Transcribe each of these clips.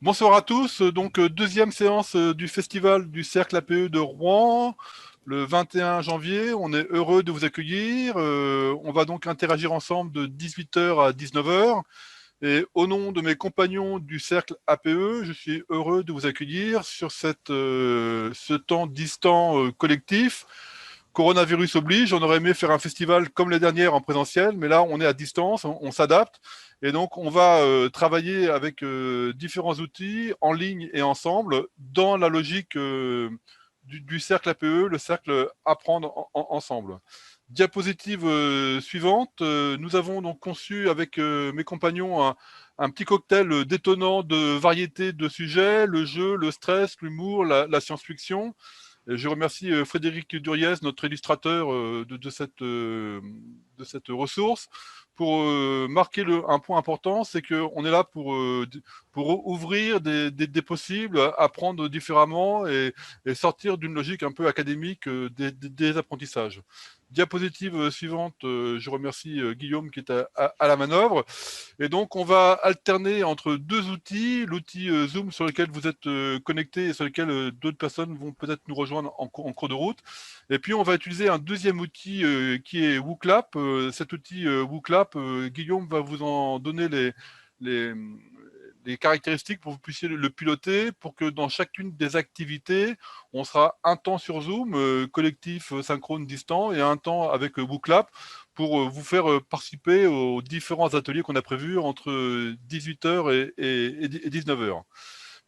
Bonsoir à tous. Donc, deuxième séance du festival du Cercle APE de Rouen, le 21 janvier. On est heureux de vous accueillir. On va donc interagir ensemble de 18h à 19h. Et au nom de mes compagnons du Cercle APE, je suis heureux de vous accueillir sur ce temps distant collectif. Coronavirus oblige, on aurait aimé faire un festival comme les dernières en présentiel, mais là on est à distance, on s'adapte. Et donc on va travailler avec différents outils en ligne et ensemble dans la logique du cercle APE, le cercle Apprendre ensemble. Diapositive suivante, nous avons donc conçu avec mes compagnons un petit cocktail détonnant de variétés de sujets, le jeu, le stress, l'humour, la science-fiction. Je remercie Frédéric Duriez, notre illustrateur de cette ressource, pour marquer un point important, c'est qu'on est là pour ouvrir des possibles, apprendre différemment et sortir d'une logique un peu académique des apprentissages. Diapositive suivante, je remercie Guillaume qui est à la manœuvre. Et donc, on va alterner entre deux outils, l'outil Zoom sur lequel vous êtes connecté et sur lequel d'autres personnes vont peut-être nous rejoindre en cours de route. Et puis, on va utiliser un deuxième outil qui est WooClap. Cet outil WooClap, Guillaume va vous en donner les, les caractéristiques pour que vous puissiez le piloter, pour que dans chacune des activités, on sera un temps sur Zoom, collectif, synchrone, distant, et un temps avec WooClap, pour vous faire participer aux différents ateliers qu'on a prévus entre 18h et 19h.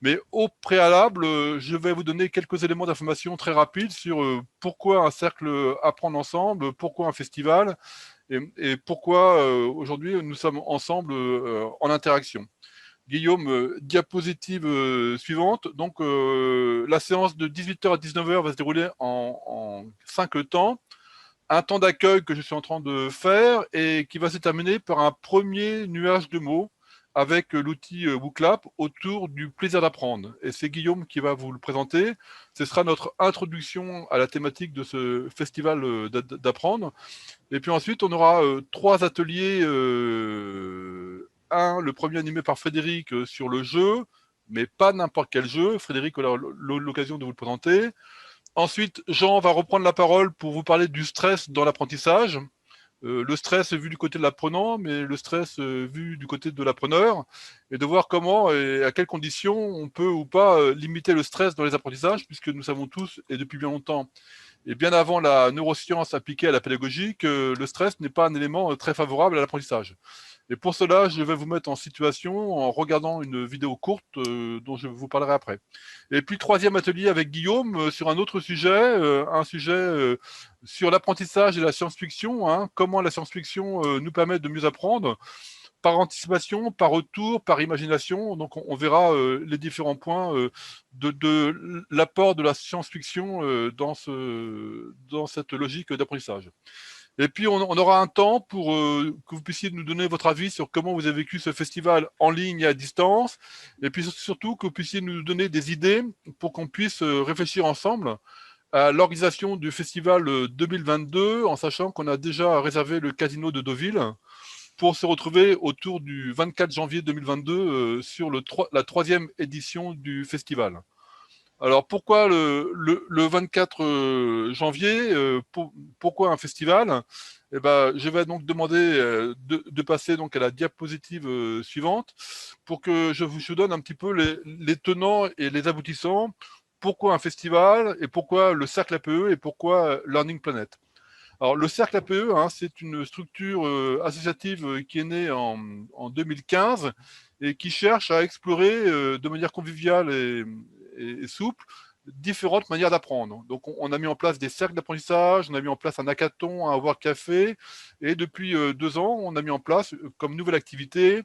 Mais au préalable, je vais vous donner quelques éléments d'information très rapides sur pourquoi un cercle apprendre ensemble, pourquoi un festival, et pourquoi aujourd'hui nous sommes ensemble en interaction. Guillaume, diapositive suivante. Donc, la séance de 18h à 19h va se dérouler en 5 temps. Un temps d'accueil que je suis en train de faire et qui va se terminer par un premier nuage de mots avec l'outil WooClap autour du plaisir d'apprendre. Et c'est Guillaume qui va vous le présenter. Ce sera notre introduction à la thématique de ce festival d'apprendre. Et puis ensuite, on aura 3 ateliers. Le premier animé par Frédéric sur le jeu, mais pas n'importe quel jeu. Frédéric aura l'occasion de vous le présenter. Ensuite, Jean va reprendre la parole pour vous parler du stress dans l'apprentissage. Le stress vu du côté de l'apprenant, mais le stress vu du côté de l'appreneur, et de voir comment et à quelles conditions on peut ou pas limiter le stress dans les apprentissages, puisque nous savons tous, et depuis bien longtemps, et bien avant la neuroscience appliquée à la pédagogie, que le stress n'est pas un élément très favorable à l'apprentissage. Et pour cela, je vais vous mettre en situation en regardant une vidéo courte dont je vous parlerai après. Et puis, troisième atelier avec Guillaume sur un autre sujet, un sujet sur l'apprentissage et la science-fiction, hein, comment la science-fiction nous permet de mieux apprendre, par anticipation, par retour, par imagination. Donc, on verra les différents points de l'apport de la science-fiction dans cette logique d'apprentissage. Et puis, on aura un temps pour que vous puissiez nous donner votre avis sur comment vous avez vécu ce festival en ligne et à distance. Et puis, surtout, que vous puissiez nous donner des idées pour qu'on puisse réfléchir ensemble à l'organisation du festival 2022, en sachant qu'on a déjà réservé le casino de Deauville pour se retrouver autour du 24 janvier 2022 sur la 3e édition du festival. Alors pourquoi le 24 janvier pourquoi un festival? Eh ben, je vais donc demander de passer donc à la diapositive suivante pour que je vous donne un petit peu les tenants et les aboutissants. Pourquoi un festival et pourquoi le Cercle APE et pourquoi Learning Planet? Alors, le Cercle APE, hein, c'est une structure associative qui est née en 2015 et qui cherche à explorer de manière conviviale et souple différentes manières d'apprendre. Donc, on a mis en place des cercles d'apprentissage, on a mis en place un hackathon, un World Café, et depuis 2 ans, on a mis en place comme nouvelle activité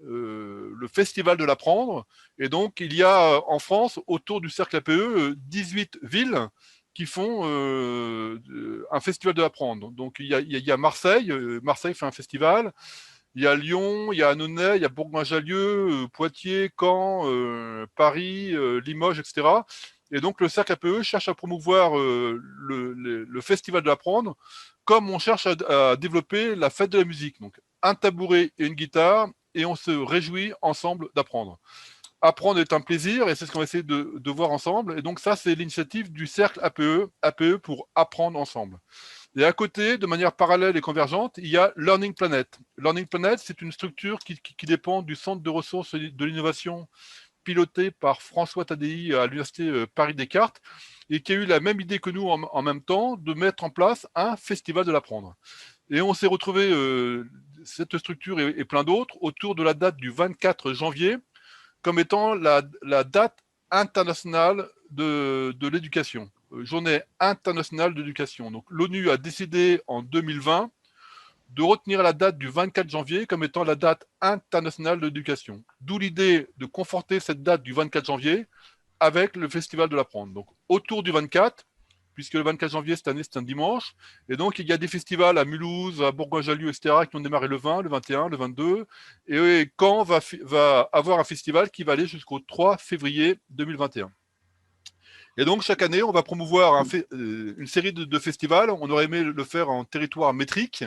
le Festival de l'apprendre. Et donc, il y a en France, autour du Cercle APE, 18 villes qui font un festival de l'apprendre. Donc, il y a Marseille, Marseille fait un festival, il y a Lyon, il y a Annonay, il y a Bourgoin-Jallieu, Poitiers, Caen, Paris, Limoges, etc. Et donc, le Cercle APE cherche à promouvoir le festival de l'apprendre, comme on cherche à développer la fête de la musique. Donc, un tabouret et une guitare, et on se réjouit ensemble d'apprendre. apprendre est un plaisir, et c'est ce qu'on va essayer de voir ensemble. Et donc ça, c'est l'initiative du cercle APE pour apprendre ensemble. Et à côté, de manière parallèle et convergente, il y a Learning Planet. Learning Planet, c'est une structure qui dépend du Centre de ressources de l'innovation piloté par François Tadei à l'Université Paris-Descartes, et qui a eu la même idée que nous en même temps, de mettre en place un festival de l'apprendre. Et on s'est retrouvé, cette structure et plein d'autres, autour de la date du 24 janvier, comme étant la date internationale de l'éducation, journée internationale d'éducation. Donc l'ONU a décidé en 2020 de retenir la date du 24 janvier comme étant la date internationale de l'éducation. D'où l'idée de conforter cette date du 24 janvier avec le Festival de l'apprendre. Donc autour du 24, puisque le 24 janvier cette année c'est un dimanche, et donc il y a des festivals à Mulhouse, à Bourgoin-Jallieu, etc., qui ont démarré le 20, le 21, le 22, et Caen va avoir un festival qui va aller jusqu'au 3 février 2021. Et donc chaque année, on va promouvoir une série de festivals. On aurait aimé le faire en territoire métrique.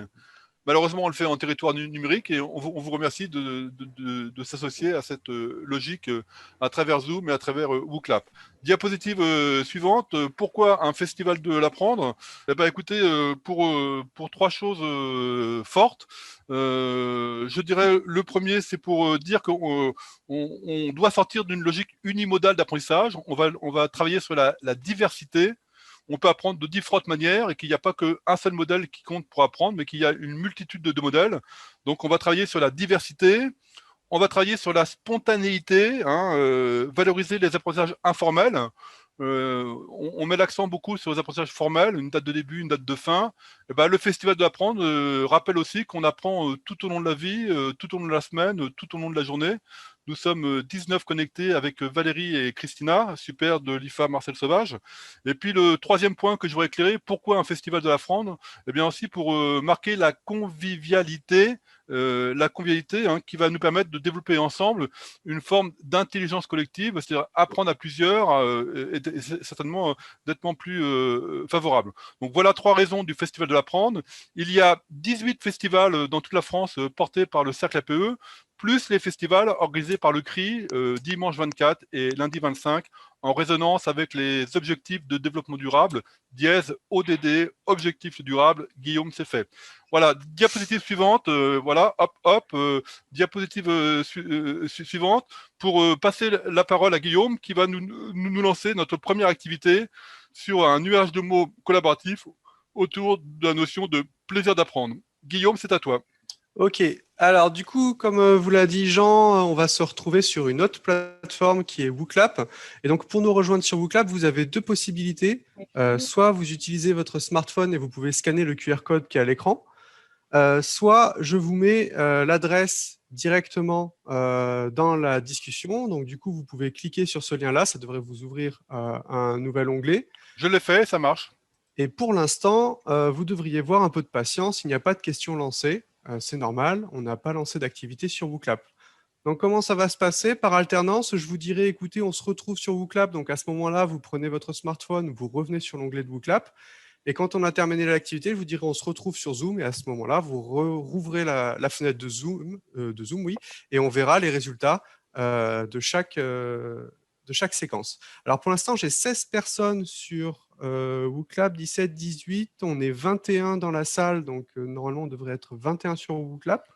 Malheureusement, on le fait en territoire numérique, et on vous remercie de s'associer à cette logique à travers Zoom et à travers WooClap. Diapositive suivante. Pourquoi un festival de l'apprendre? Eh ben, écoutez, pour trois choses fortes. Je dirais le premier, c'est pour dire qu'on on doit sortir d'une logique unimodale d'apprentissage. On va travailler sur la diversité. On peut apprendre de différentes manières, et qu'il n'y a pas qu'un seul modèle qui compte pour apprendre, mais qu'il y a une multitude de modèles. Donc, on va travailler sur la diversité, on va travailler sur la spontanéité, valoriser les apprentissages informels. On met l'accent beaucoup sur les apprentissages formels, une date de début, une date de fin. Et ben, le Festival de l'apprendre rappelle aussi qu'on apprend tout au long de la vie, tout au long de la semaine, tout au long de la journée. Nous sommes 19 connectés avec Valérie et Christina, super de l'IFA Marcel Sauvage. Et puis le troisième point que je voudrais éclairer, pourquoi un Festival de l'apprendre? Eh bien aussi pour marquer la convivialité, qui va nous permettre de développer ensemble une forme d'intelligence collective, c'est-à-dire apprendre à plusieurs et certainement nettement plus favorable. Donc voilà trois raisons du Festival de l'apprendre. Il y a 18 festivals dans toute la France portés par le Cercle APE, plus les festivals organisés par le CRI dimanche 24 et lundi 25, en résonance avec les objectifs de développement durable, dièse ODD, objectifs durables, Guillaume, c'est fait. Voilà, diapositive suivante, voilà, hop, hop, diapositive suivante, pour passer la parole à Guillaume, qui va nous lancer notre première activité sur un nuage de mots collaboratif autour de la notion de plaisir d'apprendre. Guillaume, c'est à toi. Ok, alors du coup, comme vous l'a dit Jean, on va se retrouver sur une autre plateforme qui est WooClap. Et donc pour nous rejoindre sur WooClap, vous avez deux possibilités. Soit vous utilisez votre smartphone et vous pouvez scanner le QR code qui est à l'écran, soit je vous mets l'adresse directement dans la discussion. Donc du coup, vous pouvez cliquer sur ce lien-là, ça devrait vous ouvrir un nouvel onglet. Je l'ai fait, ça marche. Et pour l'instant, vous devriez voir un peu de patience, il n'y a pas de questions lancées. C'est normal, on n'a pas lancé d'activité sur WooClap. Donc, comment ça va se passer? Par alternance, je vous dirai, écoutez, on se retrouve sur WooClap. Donc, à ce moment-là, vous prenez votre smartphone, vous revenez sur l'onglet de WooClap. Et quand on a terminé l'activité, je vous dirai, on se retrouve sur Zoom. Et à ce moment-là, vous rouvrez la fenêtre de Zoom, oui, et on verra les résultats de chaque séquence. Alors, pour l'instant, j'ai 16 personnes sur WooClap, 17, 18. On est 21 dans la salle, donc normalement, on devrait être 21 sur WooClap.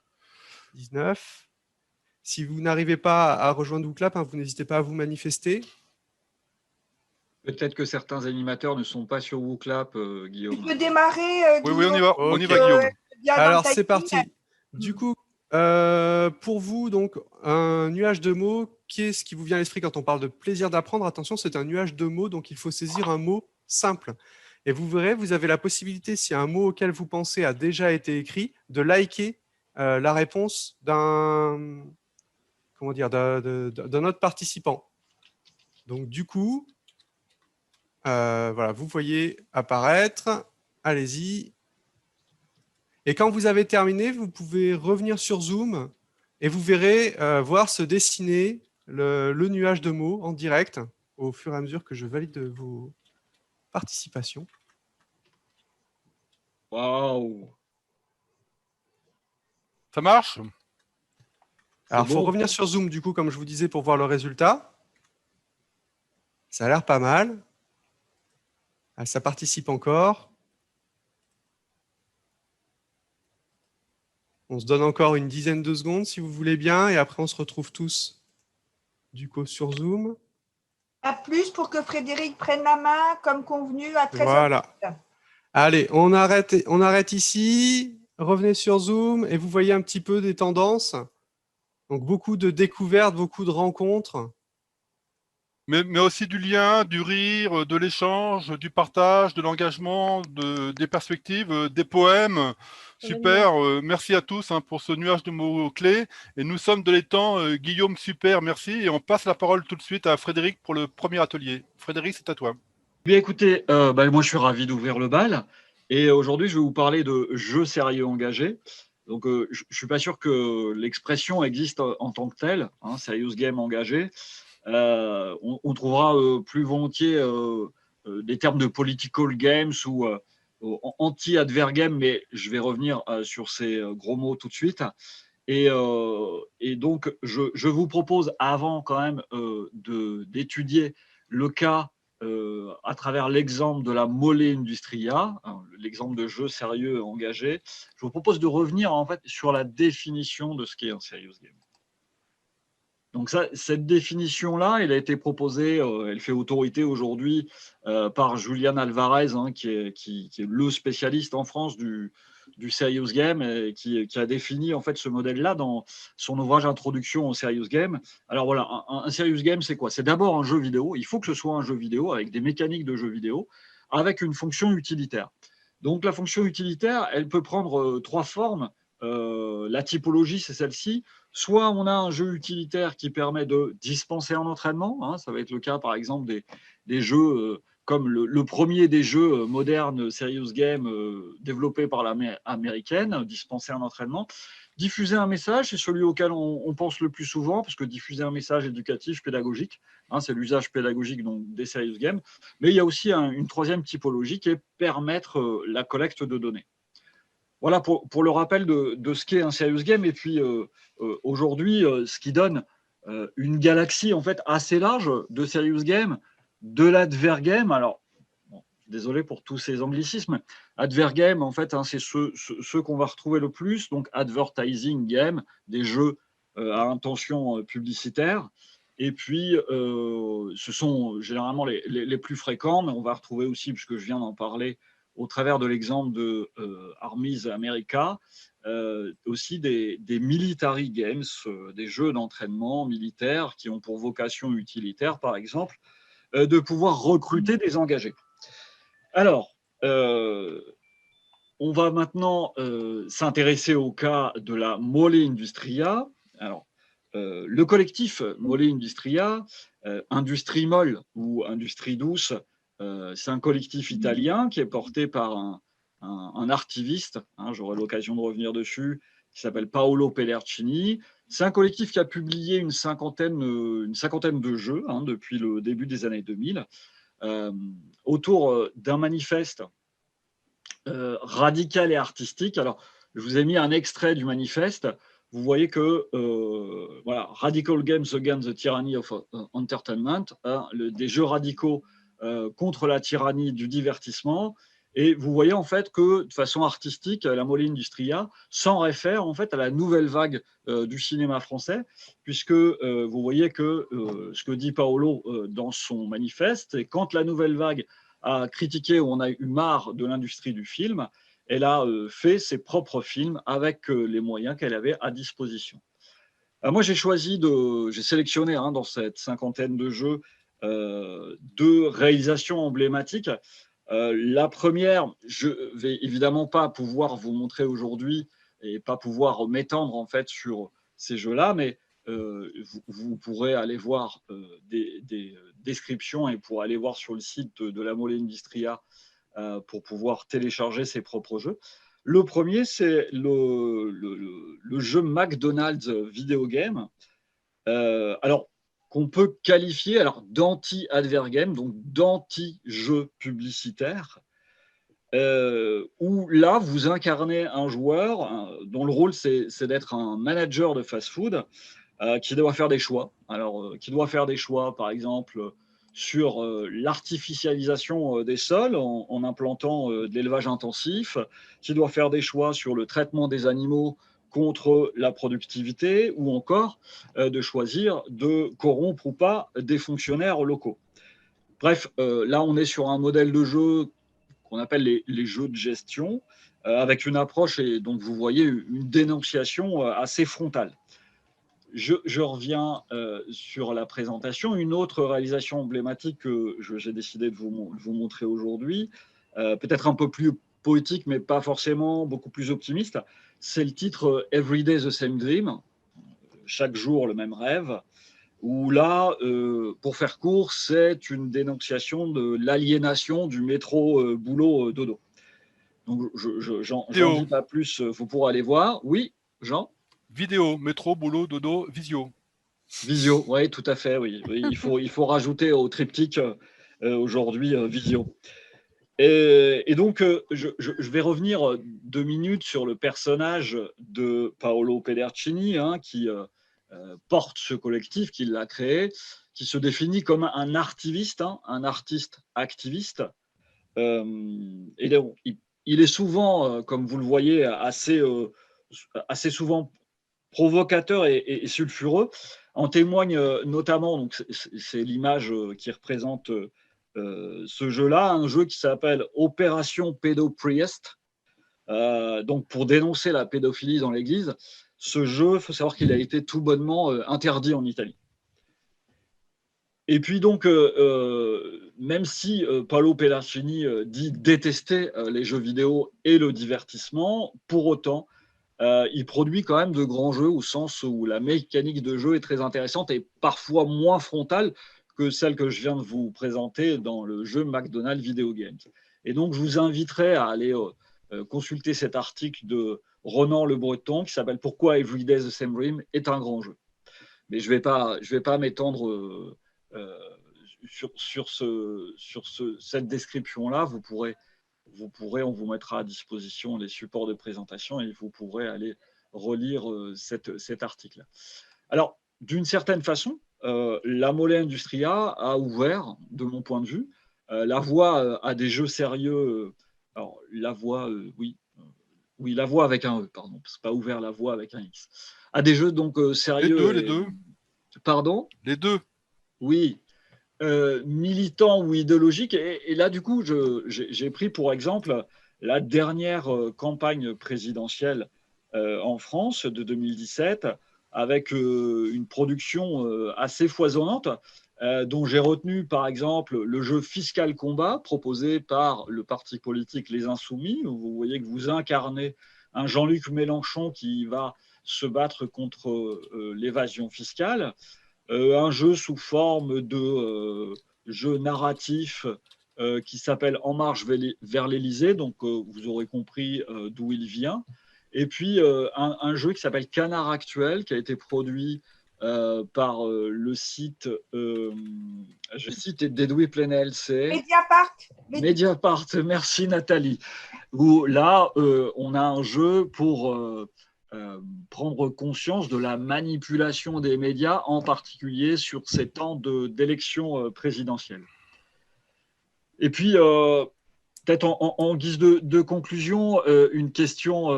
19. Si vous n'arrivez pas à rejoindre WooClap, vous n'hésitez pas à vous manifester. Peut-être que certains animateurs ne sont pas sur WooClap, Guillaume. Tu peux démarrer, Oui, Guillaume. on y va, Okay. on y va, Guillaume. Alors, c'est parti. Du coup, pour vous, donc, un nuage de mots, qu'est-ce qui vous vient à l'esprit quand on parle de plaisir d'apprendre? Attention, c'est un nuage de mots, donc il faut saisir un mot simple. Et vous verrez, vous avez la possibilité, si un mot auquel vous pensez a déjà été écrit, de liker la réponse d'un autre participant. Donc, du coup, voilà, vous voyez apparaître. Allez-y. Et quand vous avez terminé, vous pouvez revenir sur Zoom et vous verrez voir se dessiner le nuage de mots en direct au fur et à mesure que je valide vos participations. Waouh! Ça marche? Alors, il faut bon. revenir sur Zoom, du coup, comme je vous disais, pour voir le résultat. Ça a l'air pas mal. Ah, ça participe encore. On se donne encore une dizaine de secondes, si vous voulez bien, et après, on se retrouve tous, du coup, sur Zoom. À plus pour que Frédéric prenne la main, comme convenu, à 13h. Voilà. Allez, on arrête ici. Revenez sur Zoom et vous voyez un petit peu des tendances. Donc, beaucoup de découvertes, beaucoup de rencontres. Mais aussi du lien, du rire, de l'échange, du partage, de l'engagement, des perspectives, des poèmes. Super, merci à tous pour ce nuage de mots-clés. Et nous sommes de l'étang. Guillaume, super, merci. Et on passe la parole tout de suite à Frédéric pour le premier atelier. Frédéric, c'est à toi. Bien écoutez, moi je suis ravi d'ouvrir le bal. Et aujourd'hui, je vais vous parler de jeux sérieux engagés. Donc, je ne suis pas sûr que l'expression existe en tant que telle, hein, serious game engagé. On trouvera plus volontiers des termes de political games ou anti-adver game, mais je vais revenir sur ces gros mots tout de suite. Et donc, je vous propose, avant quand même d'étudier le cas à travers l'exemple de la Mole Industria, hein, l'exemple de jeu sérieux engagé, je vous propose de revenir en fait sur la définition de ce qu'est un serious game. Donc cette définition-là, elle a été proposée, elle fait autorité aujourd'hui par Julian Alvarez, hein, qui est le spécialiste en France du serious game, et qui a défini en fait ce modèle-là dans son ouvrage Introduction au serious game. Alors voilà, un serious game, c'est quoi? C'est d'abord un jeu vidéo. Il faut que ce soit un jeu vidéo avec des mécaniques de jeu vidéo, avec une fonction utilitaire. Donc la fonction utilitaire, elle peut prendre trois formes. La typologie, c'est celle-ci. Soit on a un jeu utilitaire qui permet de dispenser un entraînement, hein, ça va être le cas par exemple des jeux comme le premier des jeux modernes serious game développés par l'américaine, dispenser un entraînement. Diffuser un message, c'est celui auquel on pense le plus souvent, parce que diffuser un message éducatif, pédagogique, hein, c'est l'usage pédagogique donc, des serious games. Mais il y a aussi une troisième typologie qui est permettre la collecte de données. Voilà pour le rappel de ce qu'est un serious game. Et puis aujourd'hui, ce qui donne une galaxie en fait assez large de serious game, de l'adver game. Alors, bon, désolé pour tous ces anglicismes. Adver game, en fait, hein, c'est ceux qu'on va retrouver le plus. Donc, advertising game, des jeux à intention publicitaire. Et puis, ce sont généralement les plus fréquents, mais on va retrouver aussi, puisque je viens d'en parler, au travers de l'exemple de Armies America, aussi des military games, des jeux d'entraînement militaires qui ont pour vocation utilitaire, par exemple, de pouvoir recruter des engagés. Alors, on va maintenant s'intéresser au cas de la Mole Industria. Alors, le collectif Mole Industria, Industrie molle ou Industrie douce, c'est un collectif italien qui est porté par un artiviste, hein, j'aurai l'occasion de revenir dessus, qui s'appelle Paolo Pellercini. C'est un collectif qui a publié une cinquantaine de jeux hein, depuis le début des années 2000, autour d'un manifeste radical et artistique. Alors, je vous ai mis un extrait du manifeste. Vous voyez que voilà, Radical Games Against the Tyranny of Entertainment, hein, des jeux radicaux contre la tyrannie du divertissement. Et vous voyez en fait que de façon artistique, la Mole Industria s'en réfère en fait à la nouvelle vague du cinéma français, puisque vous voyez que ce que dit Paolo dans son manifeste, c'est quand la nouvelle vague a critiqué ou on a eu marre de l'industrie du film, elle a fait ses propres films avec les moyens qu'elle avait à disposition. Moi, j'ai sélectionné hein, dans cette cinquantaine de jeux deux réalisations emblématiques. La première, je vais évidemment pas pouvoir vous montrer aujourd'hui et pas pouvoir m'étendre en fait sur ces jeux-là, mais vous pourrez aller voir des descriptions et pour aller voir sur le site de la Mole Industria pour pouvoir télécharger ses propres jeux. Le premier, c'est le jeu McDonald's Video Game. Alors, qu'on peut qualifier d'anti-adver game, donc d'anti-jeu publicitaire, où là, vous incarnez un joueur dont le rôle, c'est d'être un manager de fast-food, qui doit faire des choix. Alors, qui doit faire des choix, par exemple, sur l'artificialisation des sols en implantant de l'élevage intensif, qui doit faire des choix sur le traitement des animaux contre la productivité, ou encore de choisir de corrompre ou pas des fonctionnaires locaux. Bref, là, on est sur un modèle de jeu qu'on appelle les jeux de gestion, avec une approche, et donc vous voyez une dénonciation assez frontale. Je reviens sur la présentation. Une autre réalisation emblématique que j'ai décidé de vous montrer aujourd'hui, peut-être un peu plus poétique, mais pas forcément, beaucoup plus optimiste, c'est le titre Every Day the Same Dream, chaque jour le même rêve, où là, pour faire court, c'est une dénonciation de l'aliénation du métro boulot dodo. Donc, j'en dis pas plus, vous pourrez aller voir. Oui, Jean? Vidéo, métro, boulot, dodo, visio. Visio, oui, tout à fait, oui. Il faut rajouter au triptyque aujourd'hui visio. Et donc, je vais revenir 2 minutes sur le personnage de Paolo Pedercini, hein, qui porte ce collectif, qui l'a créé, qui se définit comme un artiviste, hein, un artiste activiste. Et donc, il est souvent, comme vous le voyez, assez souvent provocateur et sulfureux. En témoigne notamment, donc c'est l'image qui représente ce jeu-là, un jeu qui s'appelle Opération Pédopriest. Donc pour dénoncer la pédophilie dans l'Église, ce jeu, il faut savoir qu'il a été tout bonnement interdit en Italie. Et puis donc, même si Paolo Pedercini dit détester les jeux vidéo et le divertissement, pour autant, il produit quand même de grands jeux au sens où la mécanique de jeu est très intéressante et parfois moins frontale que celle que je viens de vous présenter dans le jeu McDonald's Video Games. Et donc, je vous inviterai à aller consulter cet article de Ronan Le Breton qui s'appelle « Pourquoi Every Day the Same Dream est un grand jeu ». Mais je vais pas m'étendre sur cette description-là. Vous pourrez, on vous mettra à disposition les supports de présentation et vous pourrez aller relire cet article. Alors, d'une certaine façon, la Mole Industria a ouvert, de mon point de vue, la voie à des jeux sérieux. Alors, la voie, oui, la voie avec un E, pardon, c'est pas ouvert la voie avec un X. À des jeux donc sérieux. Les deux. Pardon ? Les deux. Oui. Militant ou idéologique. Et là, du coup, j'ai pris pour exemple la dernière campagne présidentielle en France de 2017, avec une production assez foisonnante, dont j'ai retenu par exemple le jeu Fiscal Combat proposé par le parti politique Les Insoumis, où vous voyez que vous incarnez un Jean-Luc Mélenchon qui va se battre contre l'évasion fiscale. Un jeu sous forme de jeu narratif qui s'appelle En marche vers l'Élysée, donc vous aurez compris d'où il vient. Et puis un jeu qui s'appelle Canard Actuel, qui a été produit par le site, je cite Dédoué Plenel, c'est Mediapart, merci Nathalie. Où là, on a un jeu pour prendre conscience de la manipulation des médias, en particulier sur ces temps d'élection présidentielle. Et puis, peut-être en guise de conclusion, une question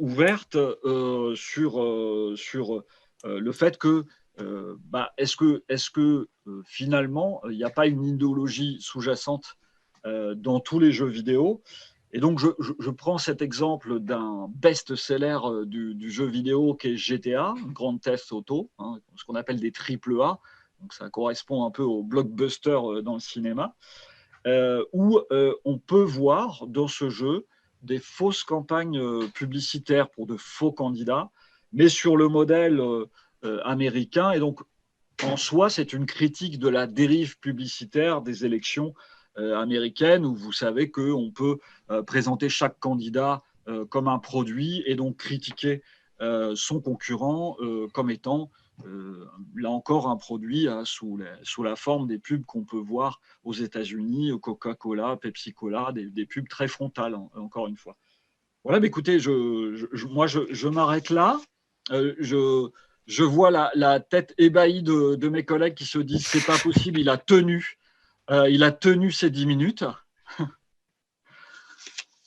ouverte sur le fait que est-ce que finalement, il n'y a pas une idéologie sous-jacente dans tous les jeux vidéo? Et donc, je prends cet exemple d'un best-seller du jeu vidéo qui est GTA, Grand Theft Auto, hein, ce qu'on appelle des AAA. Donc, ça correspond un peu au blockbuster dans le cinéma, où on peut voir dans ce jeu des fausses campagnes publicitaires pour de faux candidats, mais sur le modèle américain. Et donc, en soi, c'est une critique de la dérive publicitaire des élections américaine, où vous savez qu'on peut présenter chaque candidat comme un produit et donc critiquer son concurrent comme étant, là encore, un produit sous la forme des pubs qu'on peut voir aux États-Unis, au Coca-Cola, Pepsi-Cola, des pubs très frontales, encore une fois. Voilà, mais écoutez, moi, je m'arrête là. Je vois la tête ébahie de mes collègues qui se disent c'est pas possible, il a tenu ces 10 minutes.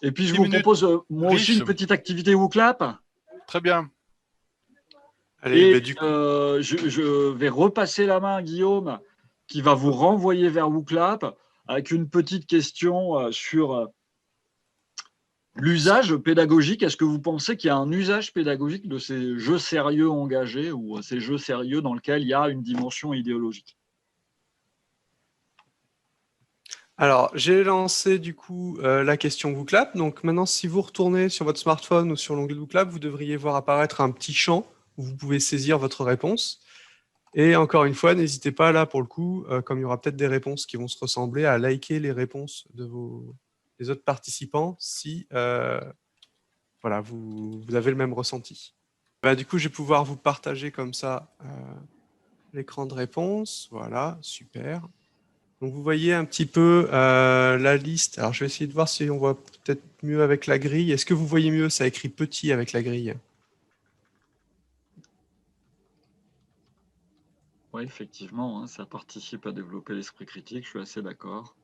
Et puis je 10 vous minutes propose moi aussi riches. une petite activité WooClap. Très bien. Allez, Et bah, du coup, je vais repasser la main à Guillaume qui va vous renvoyer vers WooClap avec une petite question sur l'usage pédagogique. Est-ce que vous pensez qu'il y a un usage pédagogique de ces jeux sérieux engagés ou ces jeux sérieux dans lesquels il y a une dimension idéologique? alors j'ai lancé du coup la question WooClap. Donc maintenant, si vous retournez sur votre smartphone ou sur l'onglet WooClap, vous devriez voir apparaître un petit champ où vous pouvez saisir votre réponse. Et encore une fois, n'hésitez pas là pour le coup, comme il y aura peut-être des réponses qui vont se ressembler, à liker les réponses des autres participants si voilà, vous avez le même ressenti. Bah, du coup, je vais pouvoir vous partager comme ça l'écran de réponse. Voilà, super. Donc vous voyez un petit peu la liste. Alors je vais essayer de voir si on voit peut-être mieux avec la grille. Est-ce que vous voyez mieux? Ça écrit petit avec la grille. Oui, effectivement, hein, ça participe à développer l'esprit critique, je suis assez d'accord.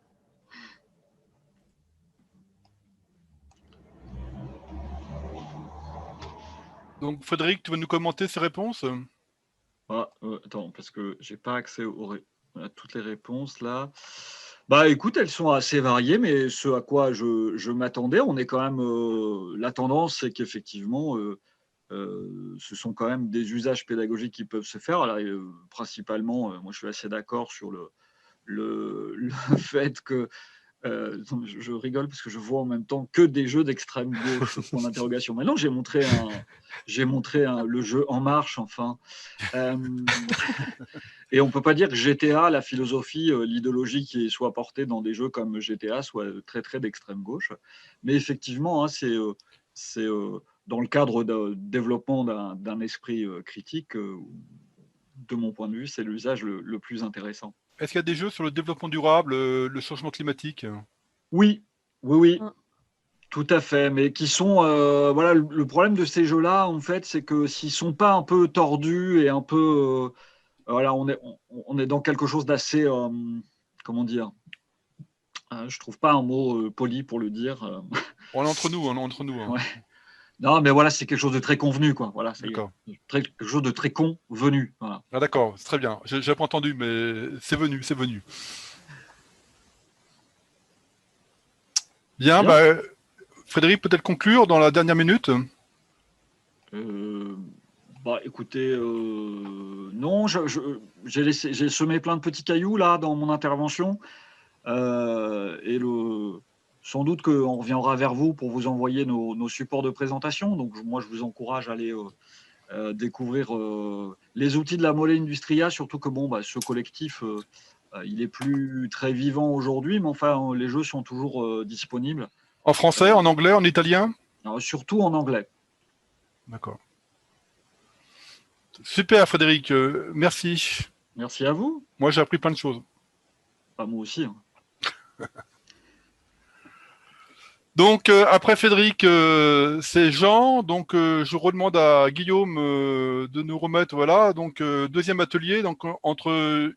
Donc, Frédéric, tu vas nous commenter ces réponses? Attends, parce que j'ai pas accès à toutes les réponses là. Bah écoute, elles sont assez variées, mais ce à quoi je m'attendais, on est quand même. La tendance, c'est qu'effectivement, ce sont quand même des usages pédagogiques qui peuvent se faire. Alors, principalement, moi je suis assez d'accord sur le fait que je rigole parce que je vois en même temps que des jeux d'extrême gauche, point d'interrogation. Maintenant, j'ai montré le jeu En Marche, enfin. Euh, et on ne peut pas dire que GTA, la philosophie, l'idéologie qui soit portée dans des jeux comme GTA soit très, très d'extrême gauche. Mais effectivement, hein, c'est dans le cadre de développement d'un esprit critique, de mon point de vue, c'est l'usage le plus intéressant. Est-ce qu'il y a des jeux sur le développement durable, le changement climatique? Oui, oui, oui. Tout à fait, mais qui sont voilà le problème de ces jeux-là en fait, c'est que s'ils sont pas un peu tordus et un peu voilà, on est dans quelque chose d'assez comment dire, je trouve pas un mot poli pour le dire. On est entre nous, on est entre nous. Ouais. Non, mais voilà, c'est quelque chose de très convenu quoi. Voilà, c'est D'accord. quelque chose de très convenu. Voilà. Ah d'accord, c'est très bien. J'ai pas entendu, mais c'est venu, c'est venu. Bien, Bien. bah, Frédéric, peut-être conclure dans la dernière minute? Bah, écoutez, non, j'ai semé plein de petits cailloux là dans mon intervention. Et sans doute qu'on reviendra vers vous pour vous envoyer nos supports de présentation. Donc, moi, je vous encourage à aller découvrir les outils de la Mole Industria, surtout que bon, bah, ce collectif, il est plus très vivant aujourd'hui, mais enfin, les jeux sont toujours disponibles. En français, en anglais, en italien? Alors, surtout en anglais. D'accord. Super, Frédéric. Merci. Merci à vous. Moi, j'ai appris plein de choses. Bah, moi aussi. Hein. Donc, après Frédéric, c'est Jean. Donc, je redemande à Guillaume de nous remettre, voilà, donc deuxième atelier, donc entre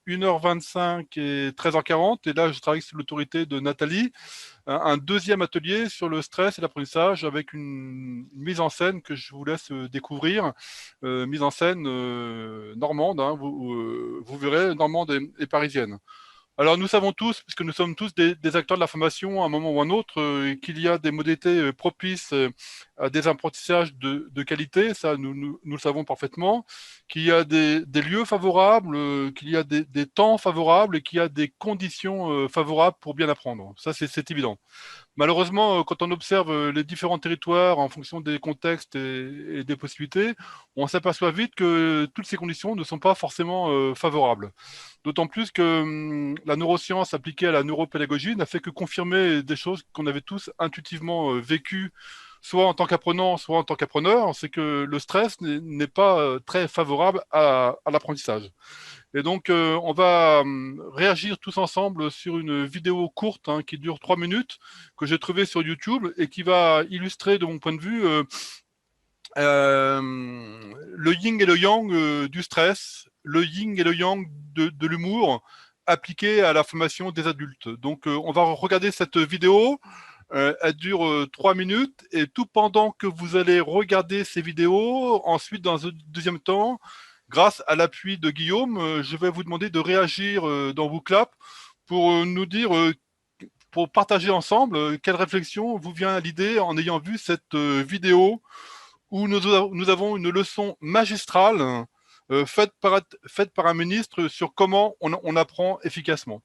1h25 et 13h40. Et là, je travaille sous l'autorité de Nathalie. Un deuxième atelier sur le stress et l'apprentissage avec une mise en scène que je vous laisse découvrir. Mise en scène normande, hein, vous verrez, normande et parisienne. Alors nous savons tous, puisque nous sommes tous des acteurs de la formation à un moment ou à un autre, qu'il y a des modalités propices à des apprentissages de qualité, ça nous le savons parfaitement, qu'il y a des lieux favorables, qu'il y a des temps favorables et qu'il y a des conditions favorables pour bien apprendre. Ça, c'est évident. Malheureusement, quand on observe les différents territoires en fonction des contextes et des possibilités, on s'aperçoit vite que toutes ces conditions ne sont pas forcément favorables. D'autant plus que la neuroscience appliquée à la neuropédagogie n'a fait que confirmer des choses qu'on avait tous intuitivement vécues, soit en tant qu'apprenant, soit en tant qu'appreneur, c'est que le stress n'est pas très favorable à l'apprentissage. Et donc, on va réagir tous ensemble sur une vidéo courte hein, qui dure 3 minutes, que j'ai trouvée sur YouTube et qui va illustrer, de mon point de vue, le yin et le yang du stress, le yin et le yang de l'humour appliqué à la formation des adultes. Donc, on va regarder cette vidéo. Elle dure 3 minutes et tout pendant que vous allez regarder ces vidéos, ensuite, dans un deuxième temps, grâce à l'appui de Guillaume, je vais vous demander de réagir dans WooClap pour nous dire, pour partager ensemble, quelle réflexion vous vient à l'idée en ayant vu cette vidéo où nous avons une leçon magistrale faite par un ministre sur comment on apprend efficacement.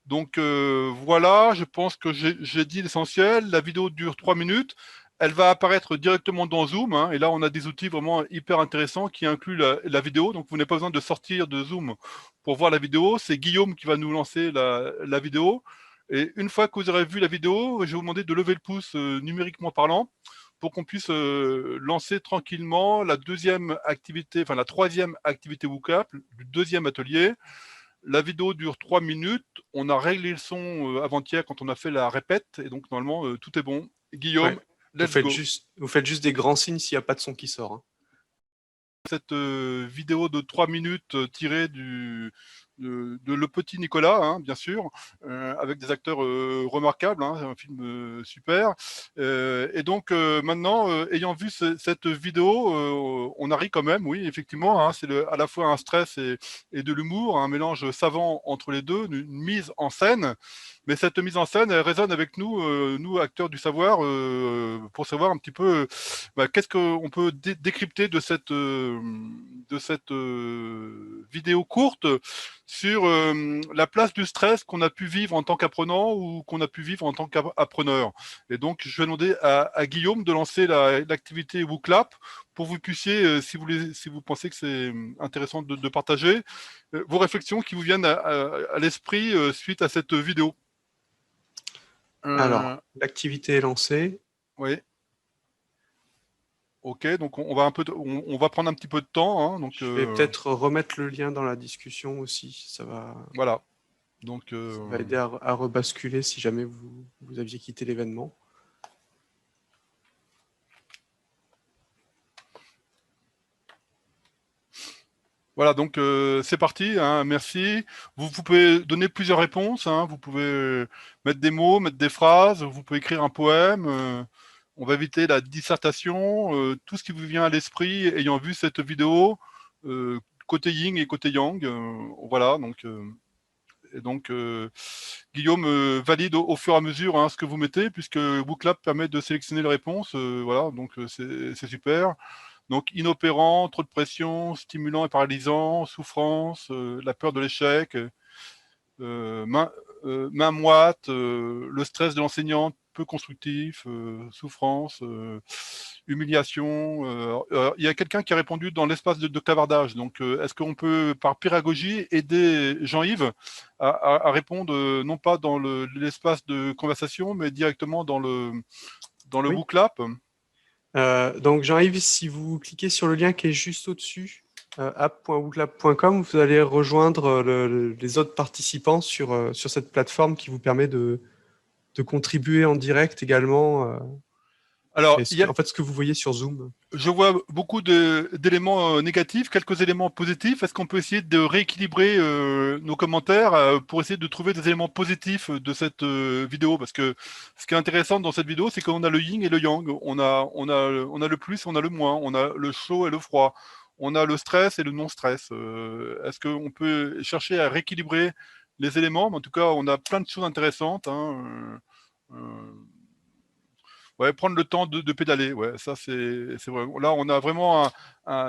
Donc voilà, je pense que j'ai dit l'essentiel. La vidéo dure 3 minutes. Elle va apparaître directement dans Zoom. Hein, et là, on a des outils vraiment hyper intéressants qui incluent la vidéo. Donc, vous n'avez pas besoin de sortir de Zoom pour voir la vidéo. C'est Guillaume qui va nous lancer la vidéo. Et une fois que vous aurez vu la vidéo, je vais vous demander de lever le pouce numériquement parlant pour qu'on puisse lancer tranquillement la deuxième activité, enfin la troisième activité WooClap, du deuxième atelier. La vidéo dure 3 minutes. On a réglé le son avant-hier quand on a fait la répète. Et donc, normalement, tout est bon. Guillaume, Ouais. let's go. Vous faites juste des grands signes s'il n'y a pas de son qui sort. Hein. Cette vidéo de 3 minutes tirée de Le Petit Nicolas, hein, bien sûr, avec des acteurs remarquables, hein, un film super. Et donc maintenant, ayant vu cette vidéo, on a ri quand même, oui, effectivement, hein, c'est à la fois un stress et de l'humour, un mélange savant entre les deux, une mise en scène. Mais cette mise en scène, elle résonne avec nous, nous acteurs du savoir, pour savoir un petit peu qu'est-ce qu'on peut décrypter de cette vidéo courte sur la place du stress qu'on a pu vivre en tant qu'apprenant ou qu'on a pu vivre en tant qu'appreneur. Et donc, je vais demander à Guillaume de lancer l'activité WooClap pour que vous puissiez, si vous pensez que c'est intéressant de partager, vos réflexions qui vous viennent à l'esprit suite à cette vidéo. Alors, l'activité est lancée. Oui. Ok, donc on va prendre un petit peu de temps. Hein, donc, je vais peut-être remettre le lien dans la discussion aussi. Ça va. Voilà. Donc, ça va aider à rebasculer si jamais vous aviez quitté l'événement. Voilà, donc c'est parti. Hein, merci. Vous pouvez donner plusieurs réponses. Hein, vous pouvez mettre des mots, mettre des phrases. Vous pouvez écrire un poème. On va éviter la dissertation. Tout ce qui vous vient à l'esprit ayant vu cette vidéo, côté yin et côté yang. Voilà, donc... Et donc, Guillaume valide au fur et à mesure hein, ce que vous mettez, puisque WooClap permet de sélectionner les réponses. Voilà, donc c'est super. Donc, inopérant, trop de pression, stimulant et paralysant, souffrance, la peur de l'échec, main moite, le stress de l'enseignant, peu constructif, souffrance, humiliation. Il y a quelqu'un qui a répondu dans l'espace de clavardage. Donc, est-ce qu'on peut, par pédagogie, aider Jean-Yves à répondre, non pas dans l'espace de conversation, mais directement dans le oui. WooClap? Donc, Jean-Yves, si vous cliquez sur le lien qui est juste au-dessus, app.wooClap.com, vous allez rejoindre les autres participants sur cette plateforme qui vous permet de contribuer en direct également. Alors, en fait, ce que vous voyez sur Zoom. Je vois beaucoup d'éléments négatifs, quelques éléments positifs. Est-ce qu'on peut essayer de rééquilibrer nos commentaires pour essayer de trouver des éléments positifs de cette vidéo? Parce que ce qui est intéressant dans cette vidéo, c'est qu'on a le yin et le yang. On a le plus, on a le moins. On a le chaud et le froid. On a le stress et le non-stress. Est-ce qu'on peut chercher à rééquilibrer les éléments? Mais en tout cas, on a plein de choses intéressantes. Hein, ouais, prendre le temps de pédaler, ouais, ça c'est vrai. Là, on a vraiment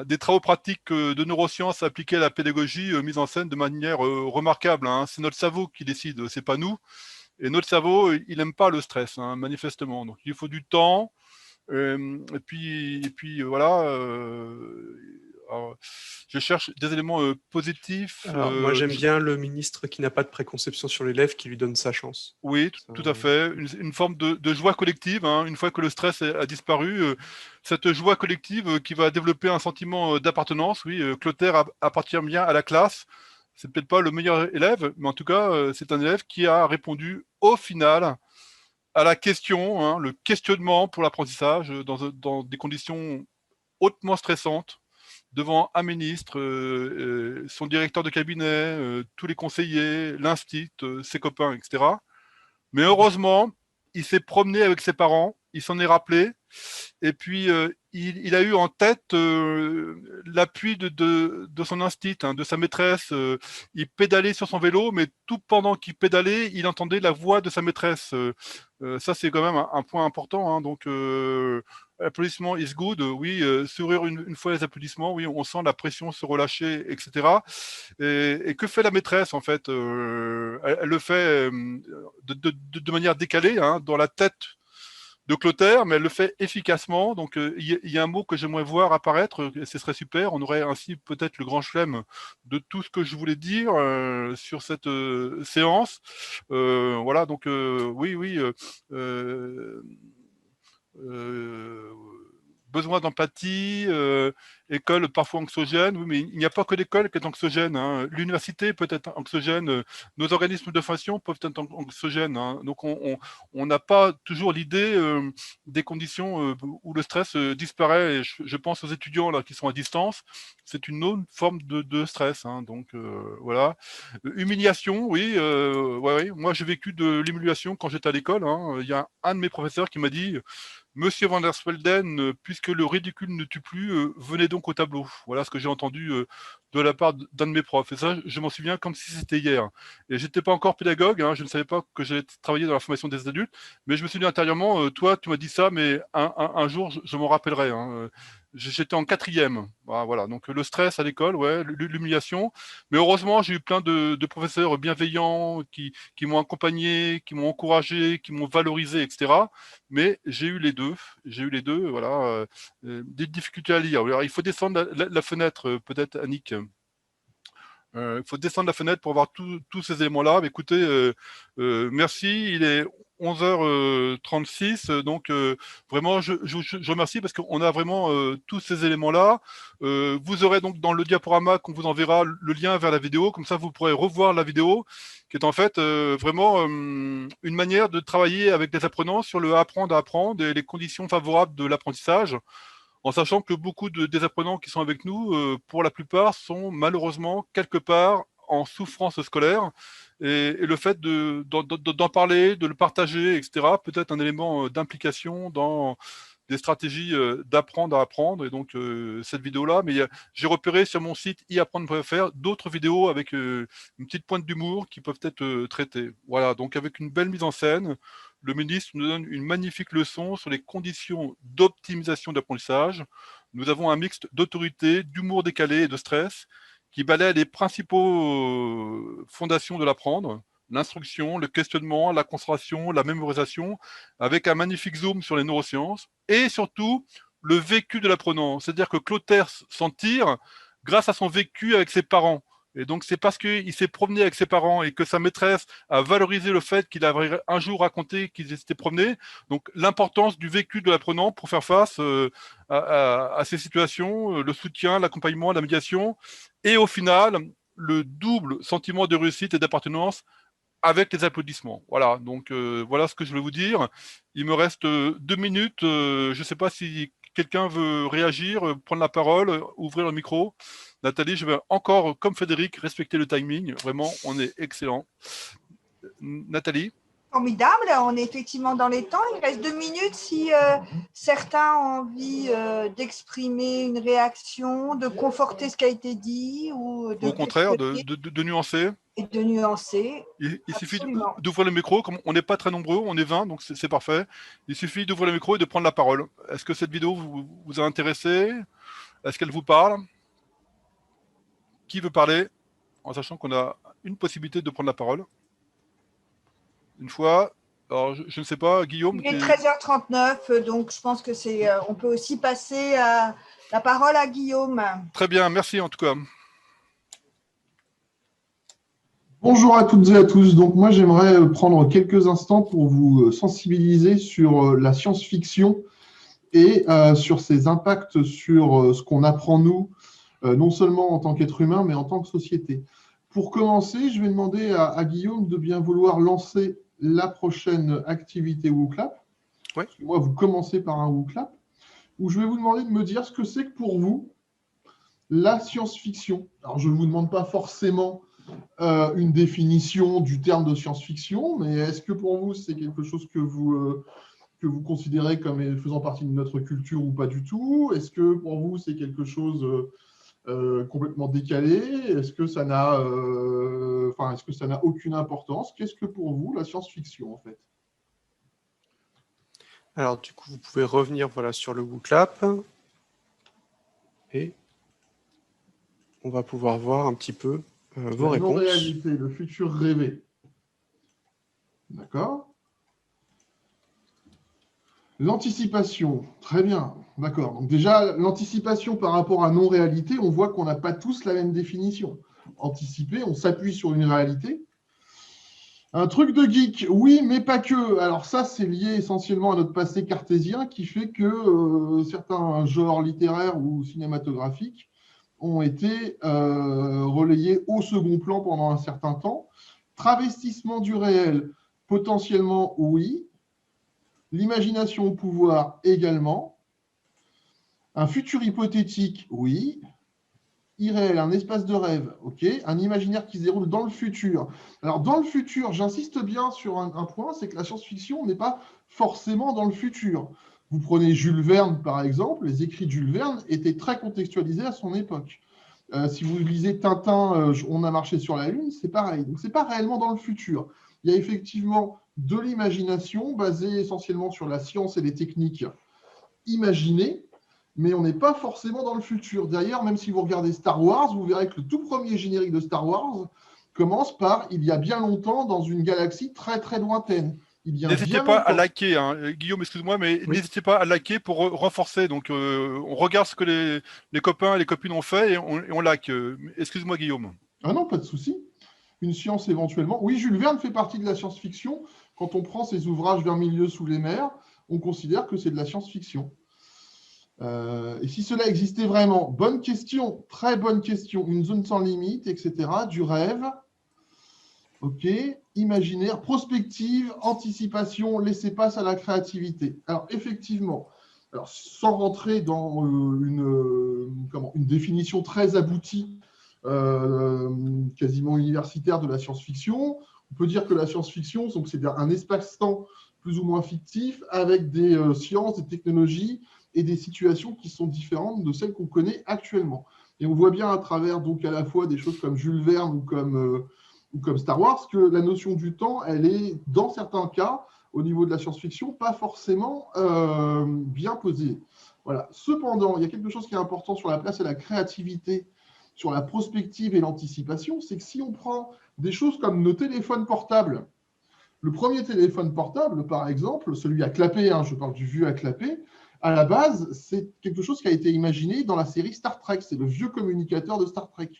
des travaux pratiques de neurosciences appliqués à la pédagogie, mise en scène de manière remarquable. Hein. C'est notre cerveau qui décide, c'est pas nous. Et notre cerveau, il n'aime pas le stress, hein, manifestement. Donc, il faut du temps. Et puis voilà. Alors, je cherche des éléments positifs. Alors, moi, j'aime bien le ministre qui n'a pas de préconception sur l'élève, qui lui donne sa chance. Oui, tout à fait. Une forme de joie collective. Hein. Une fois que le stress a disparu, cette joie collective qui va développer un sentiment d'appartenance. Oui, Clotaire appartient bien à la classe. C'est peut-être pas le meilleur élève, mais en tout cas, c'est un élève qui a répondu au final à la question, hein, le questionnement pour l'apprentissage dans des conditions hautement stressante devant un ministre, son directeur de cabinet, tous les conseillers, l'instit, ses copains, etc. Mais heureusement, il s'est promené avec ses parents, il s'en est rappelé, et puis il a eu en tête l'appui de son instit, hein, de sa maîtresse. Il pédalait sur son vélo, mais tout pendant qu'il pédalait, il entendait la voix de sa maîtresse. Ça, c'est quand même un point important. Hein, donc, applaudissements is good. Oui, sourire une fois les applaudissements. Oui, on sent la pression se relâcher, etc. Et que fait la maîtresse, en fait elle le fait de manière décalée, hein, dans la tête de Clotaire, mais elle le fait efficacement. Donc, il y a un mot que j'aimerais voir apparaître, et ce serait super. On aurait ainsi peut-être le grand chelem de tout ce que je voulais dire sur cette séance. Voilà, donc oui, besoin d'empathie, école parfois anxiogène, oui, mais il n'y a pas que l'école qui est anxiogène. Hein. L'université peut être anxiogène, nos organismes de formation peuvent être anxiogènes. Hein. Donc on n'a pas toujours l'idée des conditions où le stress disparaît. Et je pense aux étudiants là qui sont à distance, c'est une autre forme de stress. Hein. Donc voilà. Humiliation, oui, ouais. Moi j'ai vécu de l'humiliation quand j'étais à l'école. Hein. Il y a un de mes professeurs qui m'a dit: Monsieur Van der Spelden, puisque le ridicule ne tue plus, venez donc au tableau. Voilà ce que j'ai entendu de la part d'un de mes profs. Et ça, je m'en souviens comme si c'était hier. Et j'étais pas encore pédagogue, hein, je ne savais pas que j'allais travailler dans la formation des adultes, mais je me suis dit intérieurement, toi, tu m'as dit ça, mais un jour, je m'en rappellerai. Hein. J'étais en 4e. Voilà, donc le stress à l'école, ouais, l'humiliation. Mais heureusement, j'ai eu plein de professeurs bienveillants qui m'ont accompagné, qui m'ont encouragé, qui m'ont valorisé, etc. Mais j'ai eu les deux, voilà, des difficultés à lire. Alors, il faut descendre la fenêtre, peut-être, Annick. Il faut descendre la fenêtre pour voir tous ces éléments-là. Écoutez, merci, il est 11h36, donc vraiment, je remercie parce qu'on a vraiment tous ces éléments-là. Vous aurez donc dans le diaporama qu'on vous enverra le lien vers la vidéo, comme ça vous pourrez revoir la vidéo, qui est en fait vraiment une manière de travailler avec les apprenants sur le apprendre à apprendre et les conditions favorables de l'apprentissage, en sachant que beaucoup des apprenants qui sont avec nous, pour la plupart, sont malheureusement quelque part en souffrance scolaire. Et le fait d'en parler, de le partager, etc., peut être un élément d'implication dans des stratégies d'apprendre à apprendre. Et donc, cette vidéo-là, mais j'ai repéré sur mon site iapprendre.fr d'autres vidéos avec une petite pointe d'humour qui peuvent être traitées. Voilà, donc avec une belle mise en scène, le ministre nous donne une magnifique leçon sur les conditions d'optimisation d'apprentissage. Nous avons un mixte d'autorité, d'humour décalé et de stress qui balaie les principaux fondations de l'apprendre: l'instruction, le questionnement, la concentration, la mémorisation, avec un magnifique zoom sur les neurosciences, et surtout le vécu de l'apprenant. C'est-à-dire que Clotaire s'en tire grâce à son vécu avec ses parents. Et donc, c'est parce qu'il s'est promené avec ses parents et que sa maîtresse a valorisé le fait qu'il avait un jour raconté qu'ils s'étaient promenés. Donc, l'importance du vécu de l'apprenant pour faire face à ces situations, le soutien, l'accompagnement, la médiation, et au final, le double sentiment de réussite et d'appartenance avec les applaudissements. Voilà, donc voilà ce que je voulais vous dire. Il me reste 2 minutes. Je ne sais pas si quelqu'un veut réagir, prendre la parole, ouvrir le micro. Nathalie, je vais encore, comme Frédéric, respecter le timing. Vraiment, on est excellent. Nathalie? Formidable, on est effectivement dans les temps. Il reste 2 minutes si certains ont envie d'exprimer une réaction, de conforter ce qui a été dit ou au contraire, de nuancer. Et de nuancer. Il suffit d'ouvrir le micro. Comme on n'est pas très nombreux, on est 20, donc c'est parfait. Il suffit d'ouvrir le micro et de prendre la parole. Est-ce que cette vidéo vous a intéressé? Est-ce qu'elle vous parle? Qui veut parler? En sachant qu'on a une possibilité de prendre la parole. Une fois. Alors, je ne sais pas, Guillaume. Il est 13h39, donc je pense que on peut aussi passer la parole à Guillaume. Très bien, merci en tout cas. Bonjour à toutes et à tous. Donc moi, j'aimerais prendre quelques instants pour vous sensibiliser sur la science-fiction et sur ses impacts sur ce qu'on apprend nous, non seulement en tant qu'être humain, mais en tant que société. Pour commencer, je vais demander à Guillaume de bien vouloir lancer la prochaine activité WooClap. Ouais. Moi, vous commencez par un WooClap. où je vais vous demander de me dire ce que c'est que pour vous la science-fiction. Alors, je ne vous demande pas forcément une définition du terme de science-fiction, mais est-ce que pour vous, c'est quelque chose que vous considérez comme faisant partie de notre culture ou pas du tout? Est-ce que pour vous, c'est quelque chose complètement décalé? Est-ce que ça n'a aucune importance? Qu'est-ce que pour vous, la science-fiction, en fait? Alors, du coup, vous pouvez revenir voilà, sur le WooClap et on va pouvoir voir un petit peu vos La réponses. non-réalité, le futur rêvé. D'accord. L'anticipation, très bien, d'accord. Donc déjà, l'anticipation par rapport à non-réalité, on voit qu'on n'a pas tous la même définition. Anticiper, on s'appuie sur une réalité. Un truc de geek, oui, mais pas que. Alors ça, c'est lié essentiellement à notre passé cartésien qui fait que certains genres littéraires ou cinématographiques ont été relayés au second plan pendant un certain temps. Travestissement du réel, potentiellement oui. L'imagination au pouvoir également. Un futur hypothétique, oui. Irréel, un espace de rêve, ok. Un imaginaire qui se déroule dans le futur. Alors, dans le futur, j'insiste bien sur un point, c'est que la science-fiction n'est pas forcément dans le futur. Vous prenez Jules Verne, par exemple, les écrits de Jules Verne étaient très contextualisés à son époque. Si vous lisez Tintin, On a marché sur la Lune, c'est pareil. Donc, ce n'est pas réellement dans le futur. Il y a effectivement de l'imagination basée essentiellement sur la science et les techniques imaginées, mais on n'est pas forcément dans le futur. D'ailleurs, même si vous regardez Star Wars, vous verrez que le tout premier générique de Star Wars commence par « il y a bien longtemps dans une galaxie très très lointaine ». N'hésitez pas à liker, hein. Guillaume, excuse-moi, mais Oui. n'hésitez pas à liker pour renforcer. Donc, on regarde ce que les copains et les copines ont fait et on like. Excuse-moi, Guillaume. Ah non, pas de souci. Une science éventuellement. Oui, Jules Verne fait partie de la science-fiction. Quand on prend ses ouvrages Vers milieu sous les mers, on considère que c'est de la science-fiction. Et si cela existait vraiment? Bonne question, très bonne question. Une zone sans limite, etc. Du rêve. Ok. Imaginaire, prospective, anticipation, laisser place à la créativité. Alors, effectivement, sans rentrer dans une définition très aboutie, quasiment universitaire de la science-fiction, on peut dire que la science-fiction, c'est un espace-temps plus ou moins fictif avec des sciences, des technologies et des situations qui sont différentes de celles qu'on connaît actuellement. Et on voit bien à travers donc à la fois des choses comme Jules Verne ou comme Star Wars que la notion du temps, elle est dans certains cas, au niveau de la science-fiction, pas forcément bien posée. Voilà. Cependant, il y a quelque chose qui est important sur la place et la créativité, sur la prospective et l'anticipation, c'est que si on prend des choses comme nos téléphones portables, le premier téléphone portable, par exemple, celui à clapet, je parle du vieux à clapet, à la base, c'est quelque chose qui a été imaginé dans la série Star Trek. C'est le vieux communicateur de Star Trek,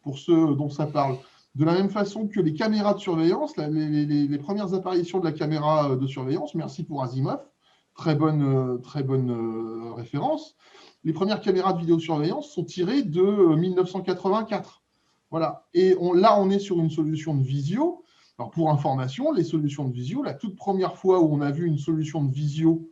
pour ceux dont ça parle. De la même façon que les caméras de surveillance, les premières apparitions de la caméra de surveillance, merci pour Asimov, très bonne référence. Les premières caméras de vidéosurveillance sont tirées de 1984. Voilà. Et là, on est sur une solution de visio. Alors, pour information, les solutions de visio, la toute première fois où on a vu une solution de visio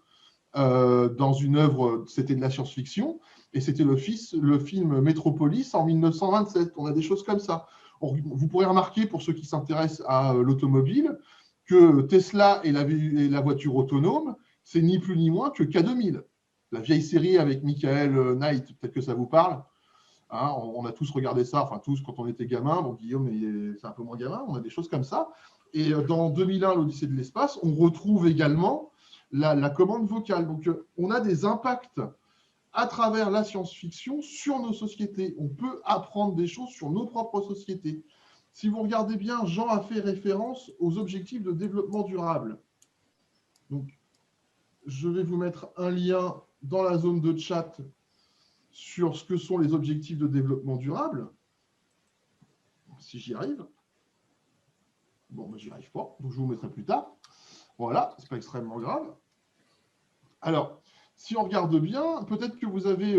dans une œuvre, c'était de la science-fiction, et c'était le film Metropolis en 1927. On a des choses comme ça. Vous pourrez remarquer, pour ceux qui s'intéressent à l'automobile, que Tesla et la voiture autonome, c'est ni plus ni moins que K2000. La vieille série avec Michael Knight, peut-être que ça vous parle. On a tous regardé ça, enfin tous quand on était gamin. Bon, Guillaume, c'est un peu moins gamin, on a des choses comme ça. Et dans 2001, l'Odyssée de l'espace, on retrouve également la commande vocale. Donc, on a des impacts à travers la science-fiction sur nos sociétés. On peut apprendre des choses sur nos propres sociétés. Si vous regardez bien, Jean a fait référence aux objectifs de développement durable. Donc, je vais vous mettre un lien dans la zone de chat sur ce que sont les objectifs de développement durable. Si j'y arrive. Bon, mais j'y arrive pas, donc je vous mettrai plus tard. Voilà, c'est pas extrêmement grave. Alors, si on regarde bien, peut-être que vous avez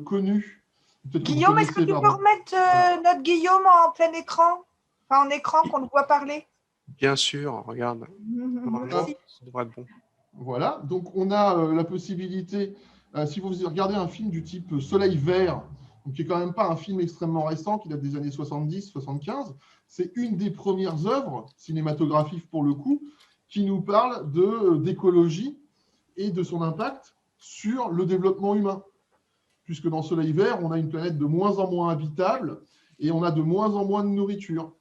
connu. Guillaume, est-ce que tu peux remettre notre Guillaume en plein écran? Enfin, en écran, qu'on le voit parler? Bien sûr, regarde. Merci. Ça devrait être bon. Voilà, donc on a la possibilité Si vous regardez un film du type Soleil vert, donc qui n'est quand même pas un film extrêmement récent, qui date des années 70-75, c'est une des premières œuvres cinématographiques pour le coup, qui nous parle d'écologie et de son impact sur le développement humain. Puisque dans Soleil vert, on a une planète de moins en moins habitable et on a de moins en moins de nourriture.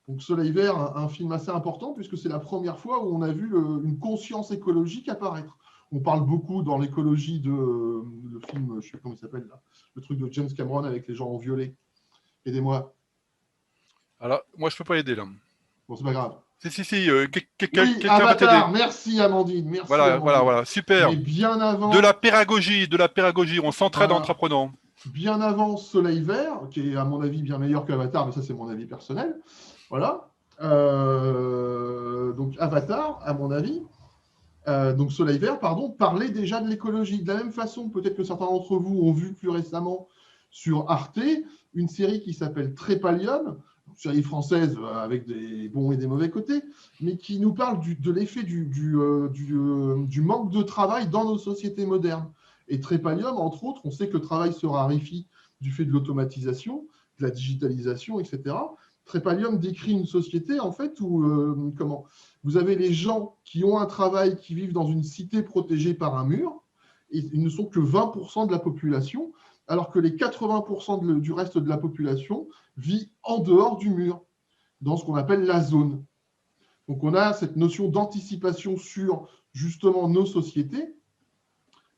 Donc Soleil vert, un film assez important, puisque c'est la première fois où on a vu une conscience écologique apparaître. On parle beaucoup dans l'écologie le film, je ne sais plus comment il s'appelle là, le truc de James Cameron avec les gens en violet. Aidez-moi. Alors, moi, je ne peux pas aider là. Bon, c'est pas grave. Si, Oui, quelqu'un va t'aider. Avatar, merci Amandine, merci Voilà, Amandine. super. Mais bien avant, De la pédagogie, on s'entraide Voilà. entre apprenants. Bien avant Soleil vert, qui est à mon avis bien meilleur qu'Avatar, mais ça c'est mon avis personnel. Voilà. Donc Avatar, à mon avis, donc Soleil vert, pardon, parlait déjà de l'écologie. De la même façon, peut-être que certains d'entre vous ont vu plus récemment sur Arte une série qui s'appelle Trépalium, une série française avec des bons et des mauvais côtés, mais qui nous parle de l'effet du manque de travail dans nos sociétés modernes. Et Trépalium, entre autres, on sait que le travail se raréfie du fait de l'automatisation, de la digitalisation, etc. Trépalium décrit une société en fait où vous avez les gens qui ont un travail, qui vivent dans une cité protégée par un mur, et ils ne sont que 20% de la population, alors que les 80% du reste de la population vit en dehors du mur, dans ce qu'on appelle la zone. Donc on a cette notion d'anticipation sur justement nos sociétés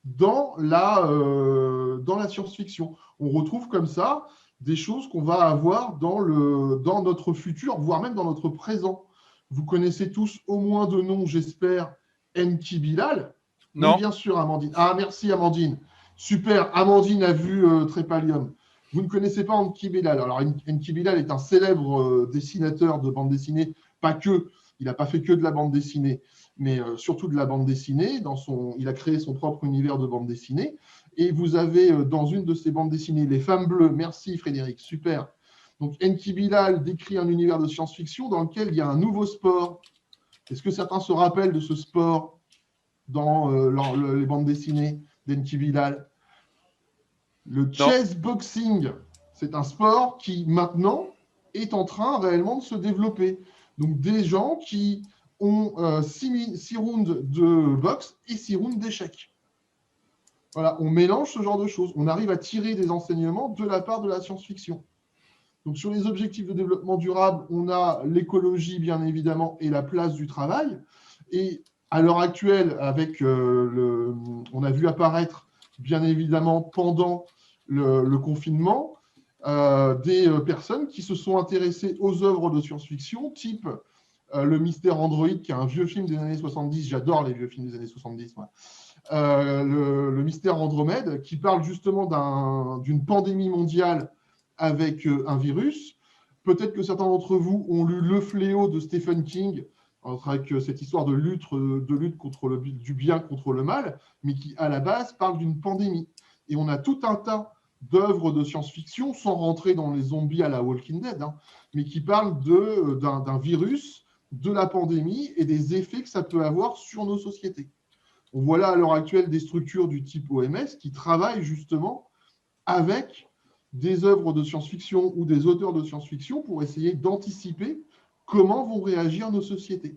dans la science-fiction. On retrouve comme ça des choses qu'on va avoir dans notre futur, voire même dans notre présent. Vous connaissez tous au moins de nom, j'espère, Enki Bilal. Non. Oui, bien sûr, Amandine. Ah, merci, Amandine. Super, Amandine a vu Trépalium. Vous ne connaissez pas Enki Bilal. Alors, Enki Bilal est un célèbre dessinateur de bande dessinée, pas que, il n'a pas fait que de la bande dessinée, mais surtout de la bande dessinée. Il a créé son propre univers de bande dessinée. Et vous avez dans une de ces bandes dessinées, Les Femmes Bleues. Merci Frédéric, super. Donc Enki Bilal décrit un univers de science-fiction dans lequel il y a un nouveau sport. Est-ce que certains se rappellent de ce sport dans les bandes dessinées d'Enki Bilal? Le chess boxing, c'est un sport qui maintenant est en train réellement de se développer. Donc des gens qui ont 6 rounds de boxe et 6 rounds d'échecs. Voilà, on mélange ce genre de choses. On arrive à tirer des enseignements de la part de la science-fiction. Donc sur les objectifs de développement durable, on a l'écologie bien évidemment et la place du travail. Et à l'heure actuelle, avec on a vu apparaître bien évidemment pendant le confinement des personnes qui se sont intéressées aux œuvres de science-fiction, type Le Mystère Android, qui est un vieux film des années 70. J'adore les vieux films des années 70. Ouais. Le Mystère Andromède, qui parle justement d'une pandémie mondiale avec un virus. Peut-être que certains d'entre vous ont lu Le Fléau de Stephen King, avec cette histoire de lutte contre du bien contre le mal, mais qui, à la base, parle d'une pandémie. Et on a tout un tas d'œuvres de science-fiction, sans rentrer dans les zombies à la Walking Dead, hein, mais qui parlent d'un virus, de la pandémie et des effets que ça peut avoir sur nos sociétés. On voit là à l'heure actuelle des structures du type OMS qui travaillent justement avec des œuvres de science-fiction ou des auteurs de science-fiction pour essayer d'anticiper comment vont réagir nos sociétés.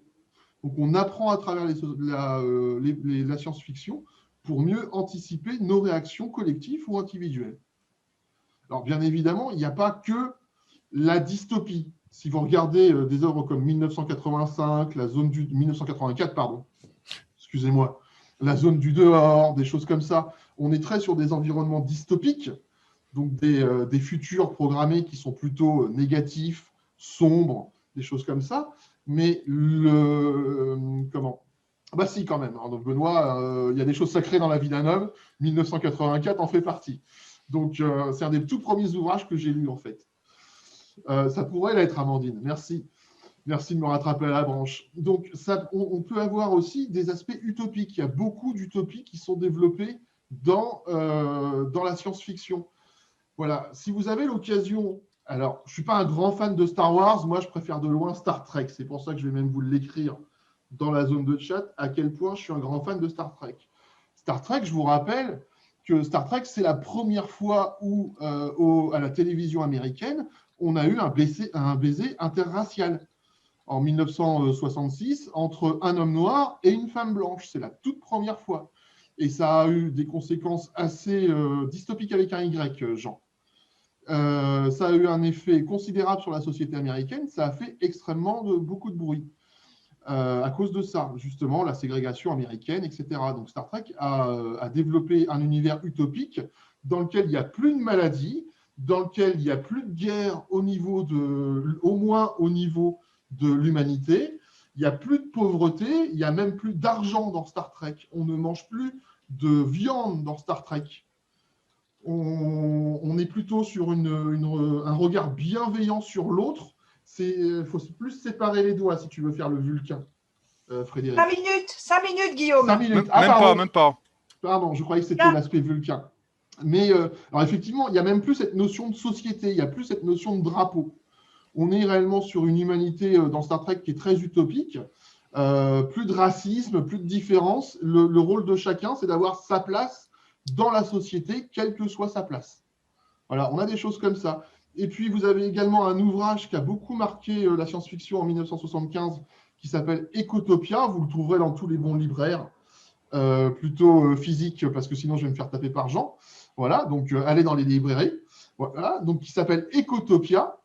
Donc on apprend à travers la science-fiction pour mieux anticiper nos réactions collectives ou individuelles. Alors bien évidemment, il n'y a pas que la dystopie. Si vous regardez des œuvres comme 1985, 1984, pardon, excusez-moi, La Zone du dehors, des choses comme ça, on est très sur des environnements dystopiques, donc des futurs programmés qui sont plutôt négatifs, sombres, des choses comme ça. Mais bah si, quand même. Donc Benoît, il y a des choses sacrées dans la vie d'un homme. 1984 en fait partie. Donc c'est un des tout premiers ouvrages que j'ai lus en fait. Ça pourrait l'être, Amandine. Merci. Merci de me rattraper à la branche. Donc, on peut avoir aussi des aspects utopiques. Il y a beaucoup d'utopies qui sont développées dans la science-fiction. Voilà. Si vous avez l'occasion, alors, je ne suis pas un grand fan de Star Wars, moi, je préfère de loin Star Trek. C'est pour ça que je vais même vous l'écrire dans la zone de chat, à quel point je suis un grand fan de Star Trek. Star Trek, je vous rappelle que Star Trek, c'est la première fois où, à la télévision américaine, on a eu un baiser interracial. En 1966, entre un homme noir et une femme blanche. C'est la toute première fois. Et ça a eu des conséquences assez dystopiques avec un Y, Jean. Ça a eu un effet considérable sur la société américaine. Ça a fait beaucoup de bruit. À cause de ça, justement, la ségrégation américaine, etc. Donc Star Trek a développé un univers utopique dans lequel il n'y a plus de maladies, dans lequel il n'y a plus de guerre au moins au niveau de l'humanité, il n'y a plus de pauvreté, il n'y a même plus d'argent dans Star Trek. On ne mange plus de viande dans Star Trek. On est plutôt sur un regard bienveillant sur l'autre. Il faut plus séparer les doigts si tu veux faire le Vulcain, Frédéric. 5 minutes, Guillaume. 5 minutes. Même pas. Pardon, je croyais que c'était l'aspect Vulcain. Mais alors effectivement, il n'y a même plus cette notion de société, il n'y a plus cette notion de drapeau. On est réellement sur une humanité dans Star Trek qui est très utopique. Plus de racisme, plus de différence. Le rôle de chacun, c'est d'avoir sa place dans la société, quelle que soit sa place. Voilà, on a des choses comme ça. Et puis, vous avez également un ouvrage qui a beaucoup marqué la science-fiction en 1975, qui s'appelle Ecotopia. Vous le trouverez dans tous les bons libraires, plutôt physique, parce que sinon, je vais me faire taper par Jean. Voilà, donc allez dans les librairies. Voilà, donc qui s'appelle Ecotopia,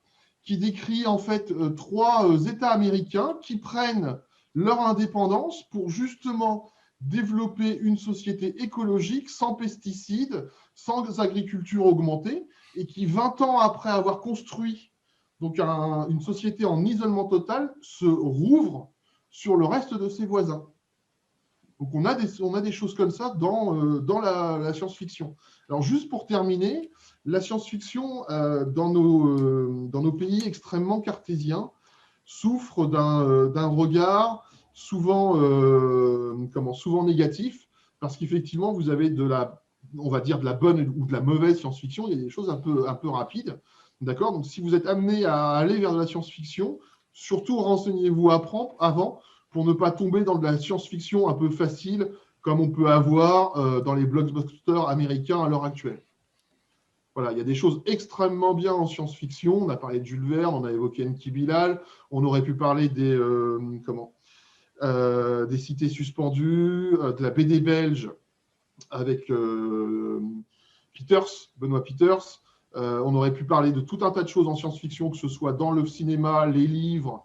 qui décrit en fait 3 États américains qui prennent leur indépendance pour justement développer une société écologique sans pesticides, sans agriculture augmentée, et qui, 20 ans après avoir construit donc une société en isolement total, se rouvre sur le reste de ses voisins. Donc on a des choses comme ça dans la science-fiction. Alors juste pour terminer, la science-fiction dans nos pays extrêmement cartésiens souffre d'un regard souvent négatif, parce qu'effectivement vous avez on va dire de la bonne ou de la mauvaise science-fiction. Il y a des choses un peu rapides, d'accord. Donc si vous êtes amené à aller vers de la science-fiction, surtout renseignez-vous avant pour ne pas tomber dans de la science-fiction un peu facile, comme on peut avoir dans les blockbusters américains à l'heure actuelle. Voilà, il y a des choses extrêmement bien en science-fiction. On a parlé de Jules Verne, on a évoqué Enki Bilal, on aurait pu parler des cités suspendues, de la BD belge avec Benoît Peters. On aurait pu parler de tout un tas de choses en science-fiction, que ce soit dans le cinéma, les livres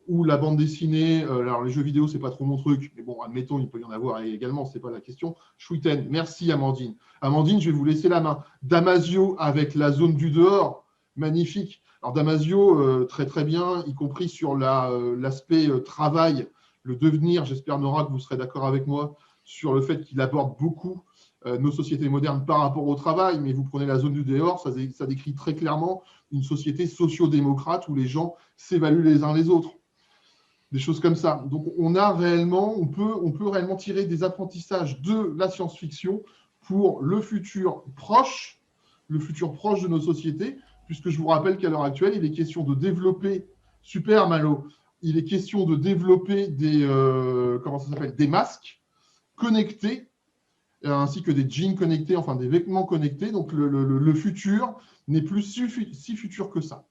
ou la bande dessinée. Alors les jeux vidéo, c'est pas trop mon truc, mais bon, admettons, il peut y en avoir également, c'est pas la question. Chouiten, merci Amandine. Amandine, je vais vous laisser la main. Damasio avec la zone du dehors, magnifique. Alors Damasio, très très bien, y compris sur l'aspect travail, le devenir. J'espère, Nora, que vous serez d'accord avec moi sur le fait qu'il aborde beaucoup nos sociétés modernes par rapport au travail, mais vous prenez la zone du dehors, ça décrit très clairement une société socio-démocrate où les gens s'évaluent les uns les autres. Des choses comme ça. Donc, on peut réellement tirer des apprentissages de la science-fiction pour le futur proche de nos sociétés, puisque je vous rappelle qu'à l'heure actuelle, il est question de développer, super Malo, il est question de développer des masques connectés, ainsi que des jeans connectés, enfin des vêtements connectés. Donc, le futur n'est plus si futur que ça.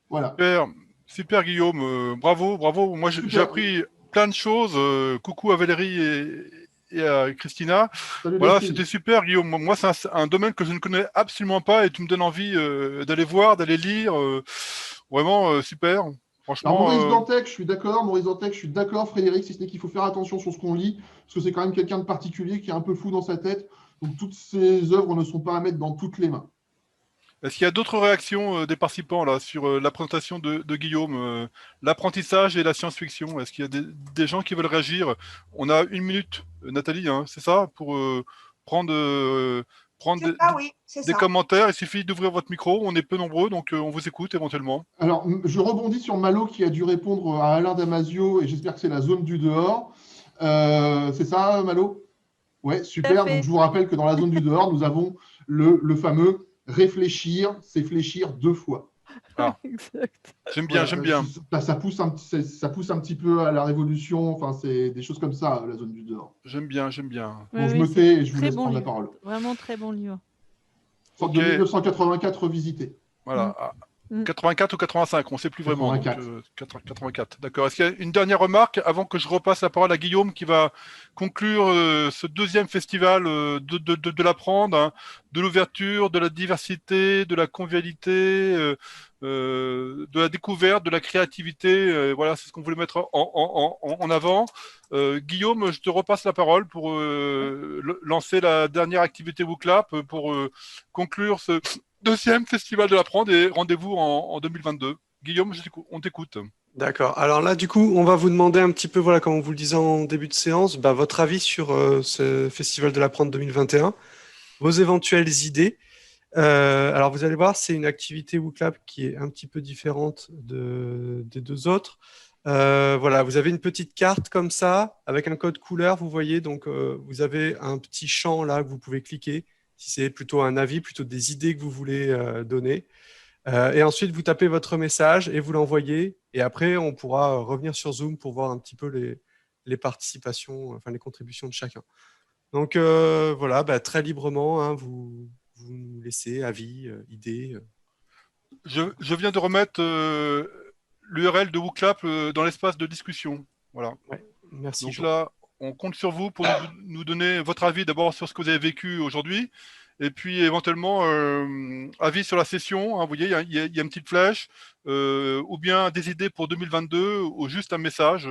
Voilà. Super Guillaume, bravo. Moi, j'ai appris plein de choses. Coucou à Valérie et à Christina. Salut, voilà, c'était super Guillaume. Moi, c'est un domaine que je ne connais absolument pas et tu me donnes envie d'aller voir, d'aller lire. Vraiment super. Franchement, alors, Maurice Dantec, je suis d'accord, Frédéric, si ce n'est qu'il faut faire attention sur ce qu'on lit, parce que c'est quand même quelqu'un de particulier qui est un peu fou dans sa tête. Donc, toutes ces œuvres ne sont pas à mettre dans toutes les mains. Est-ce qu'il y a d'autres réactions des participants là, sur la présentation de Guillaume, l'apprentissage et la science-fiction? Est-ce qu'il y a des gens qui veulent réagir? On a 1 minute, Nathalie, hein, c'est ça, pour prendre des commentaires. Il suffit d'ouvrir votre micro, on est peu nombreux, donc on vous écoute éventuellement. Alors, je rebondis sur Malo qui a dû répondre à Alain Damasio, et j'espère que c'est la zone du dehors. C'est ça, Malo? Ouais, super. Donc, je vous rappelle que dans la zone du dehors, nous avons le fameux réfléchir, c'est fléchir 2 fois. Ah. Exact. J'aime bien, Voilà, j'aime bien. ça pousse ça pousse un petit peu à la révolution. Enfin, c'est des choses comme ça, la zone du dehors. J'aime bien, j'aime bien. Bon, Oui, je oui, me c'est tais et je vous très laisse bon prendre la livre. parole. Vraiment très bon livre. Sorte Ok. de 1984 revisité. Voilà. Ah, Mm. 84 ou 85, on ne sait plus vraiment. 84. Donc, 84. D'accord. Est-ce qu'il y a une dernière remarque avant que je repasse la parole à Guillaume qui va conclure ce deuxième festival de l'apprendre, hein, de l'ouverture, de la diversité, de la convivialité, de la découverte, de la créativité. Voilà, c'est ce qu'on voulait mettre en avant. Guillaume, je te repasse la parole pour lancer la dernière activité WooClap pour conclure ce deuxième festival de l'apprendre et rendez-vous en 2022. Guillaume, on t'écoute. D'accord. Alors là, du coup, on va vous demander un petit peu, voilà, comme on vous le disait en début de séance, bah, votre avis sur ce Festival de l'Apprendre 2021, vos éventuelles idées. Alors, vous allez voir, c'est une activité WooClap qui est un petit peu différente des deux autres. Voilà, vous avez une petite carte comme ça, avec un code couleur, vous voyez. Donc, vous avez un petit champ là que vous pouvez cliquer, si c'est plutôt un avis, plutôt des idées que vous voulez donner. Et ensuite, vous tapez votre message et vous l'envoyez. Et après, on pourra revenir sur Zoom pour voir un petit peu les participations, enfin les contributions de chacun. Donc voilà, bah, très librement, hein, vous nous laissez avis, idées. Je viens de remettre l'URL de WooClap dans l'espace de discussion. Voilà. Ouais, merci. Donc Jean. là, on compte sur vous pour nous donner votre avis d'abord sur ce que vous avez vécu aujourd'hui. Et puis éventuellement, avis sur la session. Hein, vous voyez, il y a une petite flèche. Ou bien des idées pour 2022 ou juste un message.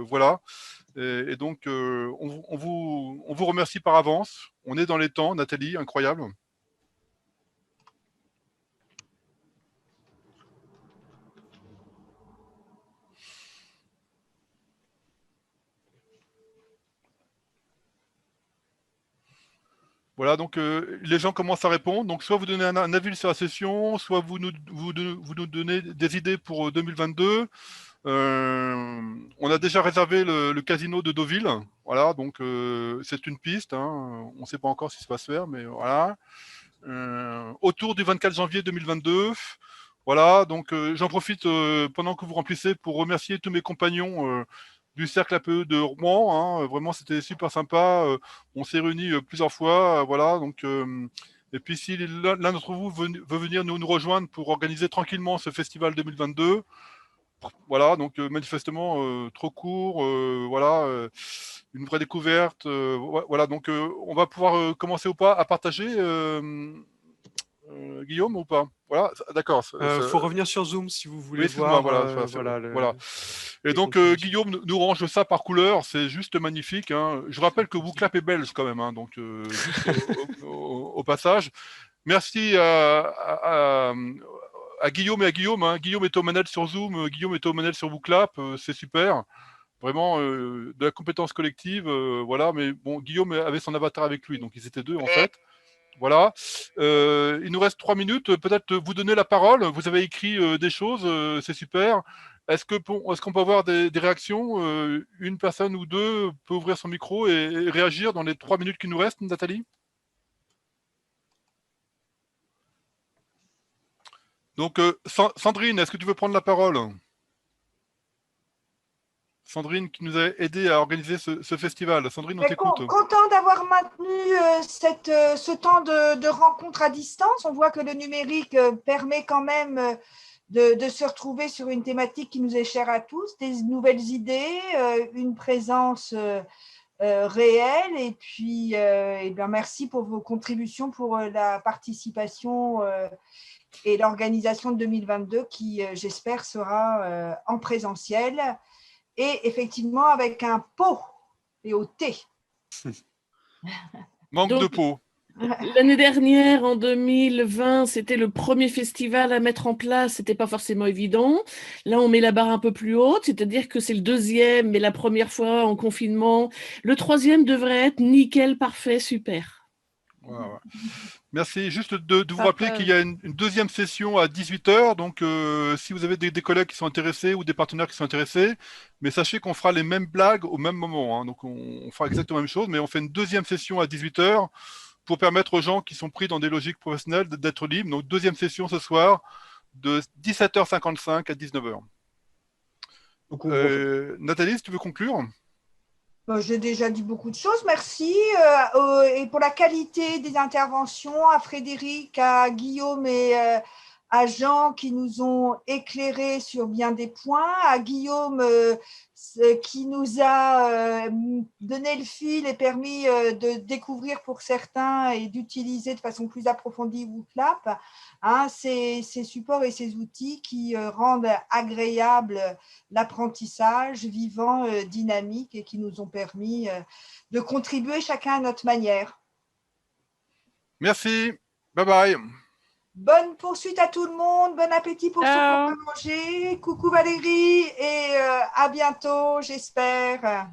Voilà. Et donc, on vous remercie par avance. On est dans les temps, Nathalie, incroyable. Voilà, donc les gens commencent à répondre. Donc, soit vous donnez un avis sur la session, soit vous nous donnez des idées pour 2022. On a déjà réservé le casino de Deauville. Voilà, donc c'est une piste. Hein. On ne sait pas encore si ça va se faire, mais voilà. Autour du 24 janvier 2022. Voilà, donc j'en profite pendant que vous remplissez pour remercier tous mes compagnons du cercle APE de Rouen. Hein. Vraiment, c'était super sympa. On s'est réunis plusieurs fois. Voilà, donc et puis si l'un d'entre vous veut venir nous rejoindre pour organiser tranquillement ce festival 2022, voilà, donc manifestement trop court, voilà, une vraie découverte, voilà, donc on va pouvoir commencer ou pas à partager, Guillaume ou pas? Voilà, d'accord. Faut revenir sur Zoom si vous voulez Oui, excuse-moi, voir. voilà, Voilà, voilà. Et les donc contributions. Guillaume nous range ça par couleur, c'est juste magnifique. Hein. Je rappelle que WooClap est belge quand même, hein, donc juste au passage. Merci à Guillaume et à Guillaume. Hein. Guillaume est aux manettes sur Zoom, Guillaume est aux manettes sur WooClap, c'est super. Vraiment de la compétence collective, voilà. Mais bon, Guillaume avait son avatar avec lui, donc ils étaient deux en fait. Voilà. Il nous reste 3 minutes. Peut-être vous donner la parole. Vous avez écrit des choses, c'est super. Est-ce qu'on peut avoir des réactions? Une personne ou deux peut ouvrir son micro et réagir dans les 3 minutes qui nous restent, Nathalie? Donc, Sandrine, est-ce que tu veux prendre la parole? Sandrine qui nous a aidé à organiser ce festival. Sandrine, on t'écoute. Content d'avoir maintenu ce temps de rencontre à distance. On voit que le numérique permet quand même de se retrouver sur une thématique qui nous est chère à tous, des nouvelles idées, une présence réelle. Et puis, merci pour vos contributions, pour la participation et l'organisation de 2022 qui, j'espère, sera en présentiel. Et effectivement, avec un pot et au thé. Manque de pot. L'année dernière, en 2020, c'était le premier festival à mettre en place. C'était pas forcément évident. Là, on met la barre un peu plus haute, c'est-à-dire que c'est le deuxième, mais la première fois en confinement. Le troisième devrait être nickel, parfait, super. Ouais. Merci. Juste de vous rappeler qu'il y a une deuxième session à 18h. Donc, si vous avez des collègues qui sont intéressés ou des partenaires qui sont intéressés, mais sachez qu'on fera les mêmes blagues au même moment. Hein. Donc, on fera exactement la même chose, mais on fait une deuxième session à 18h pour permettre aux gens qui sont pris dans des logiques professionnelles d'être libres. Donc, deuxième session ce soir de 17h55 à 19h. Donc, Nathalie, si tu veux conclure? J'ai déjà dit beaucoup de choses, merci. Et pour la qualité des interventions, à Frédéric, à Guillaume et à Jean qui nous ont éclairés sur bien des points, à Guillaume qui nous a donné le fil et permis de découvrir pour certains et d'utiliser de façon plus approfondie WooClap, ces supports et ces outils qui rendent agréable l'apprentissage vivant, dynamique et qui nous ont permis de contribuer chacun à notre manière. Merci. Bye bye. Bonne poursuite à tout le monde, bon appétit pour ceux qui Ciao. vont manger. Coucou Valérie et à bientôt, j'espère.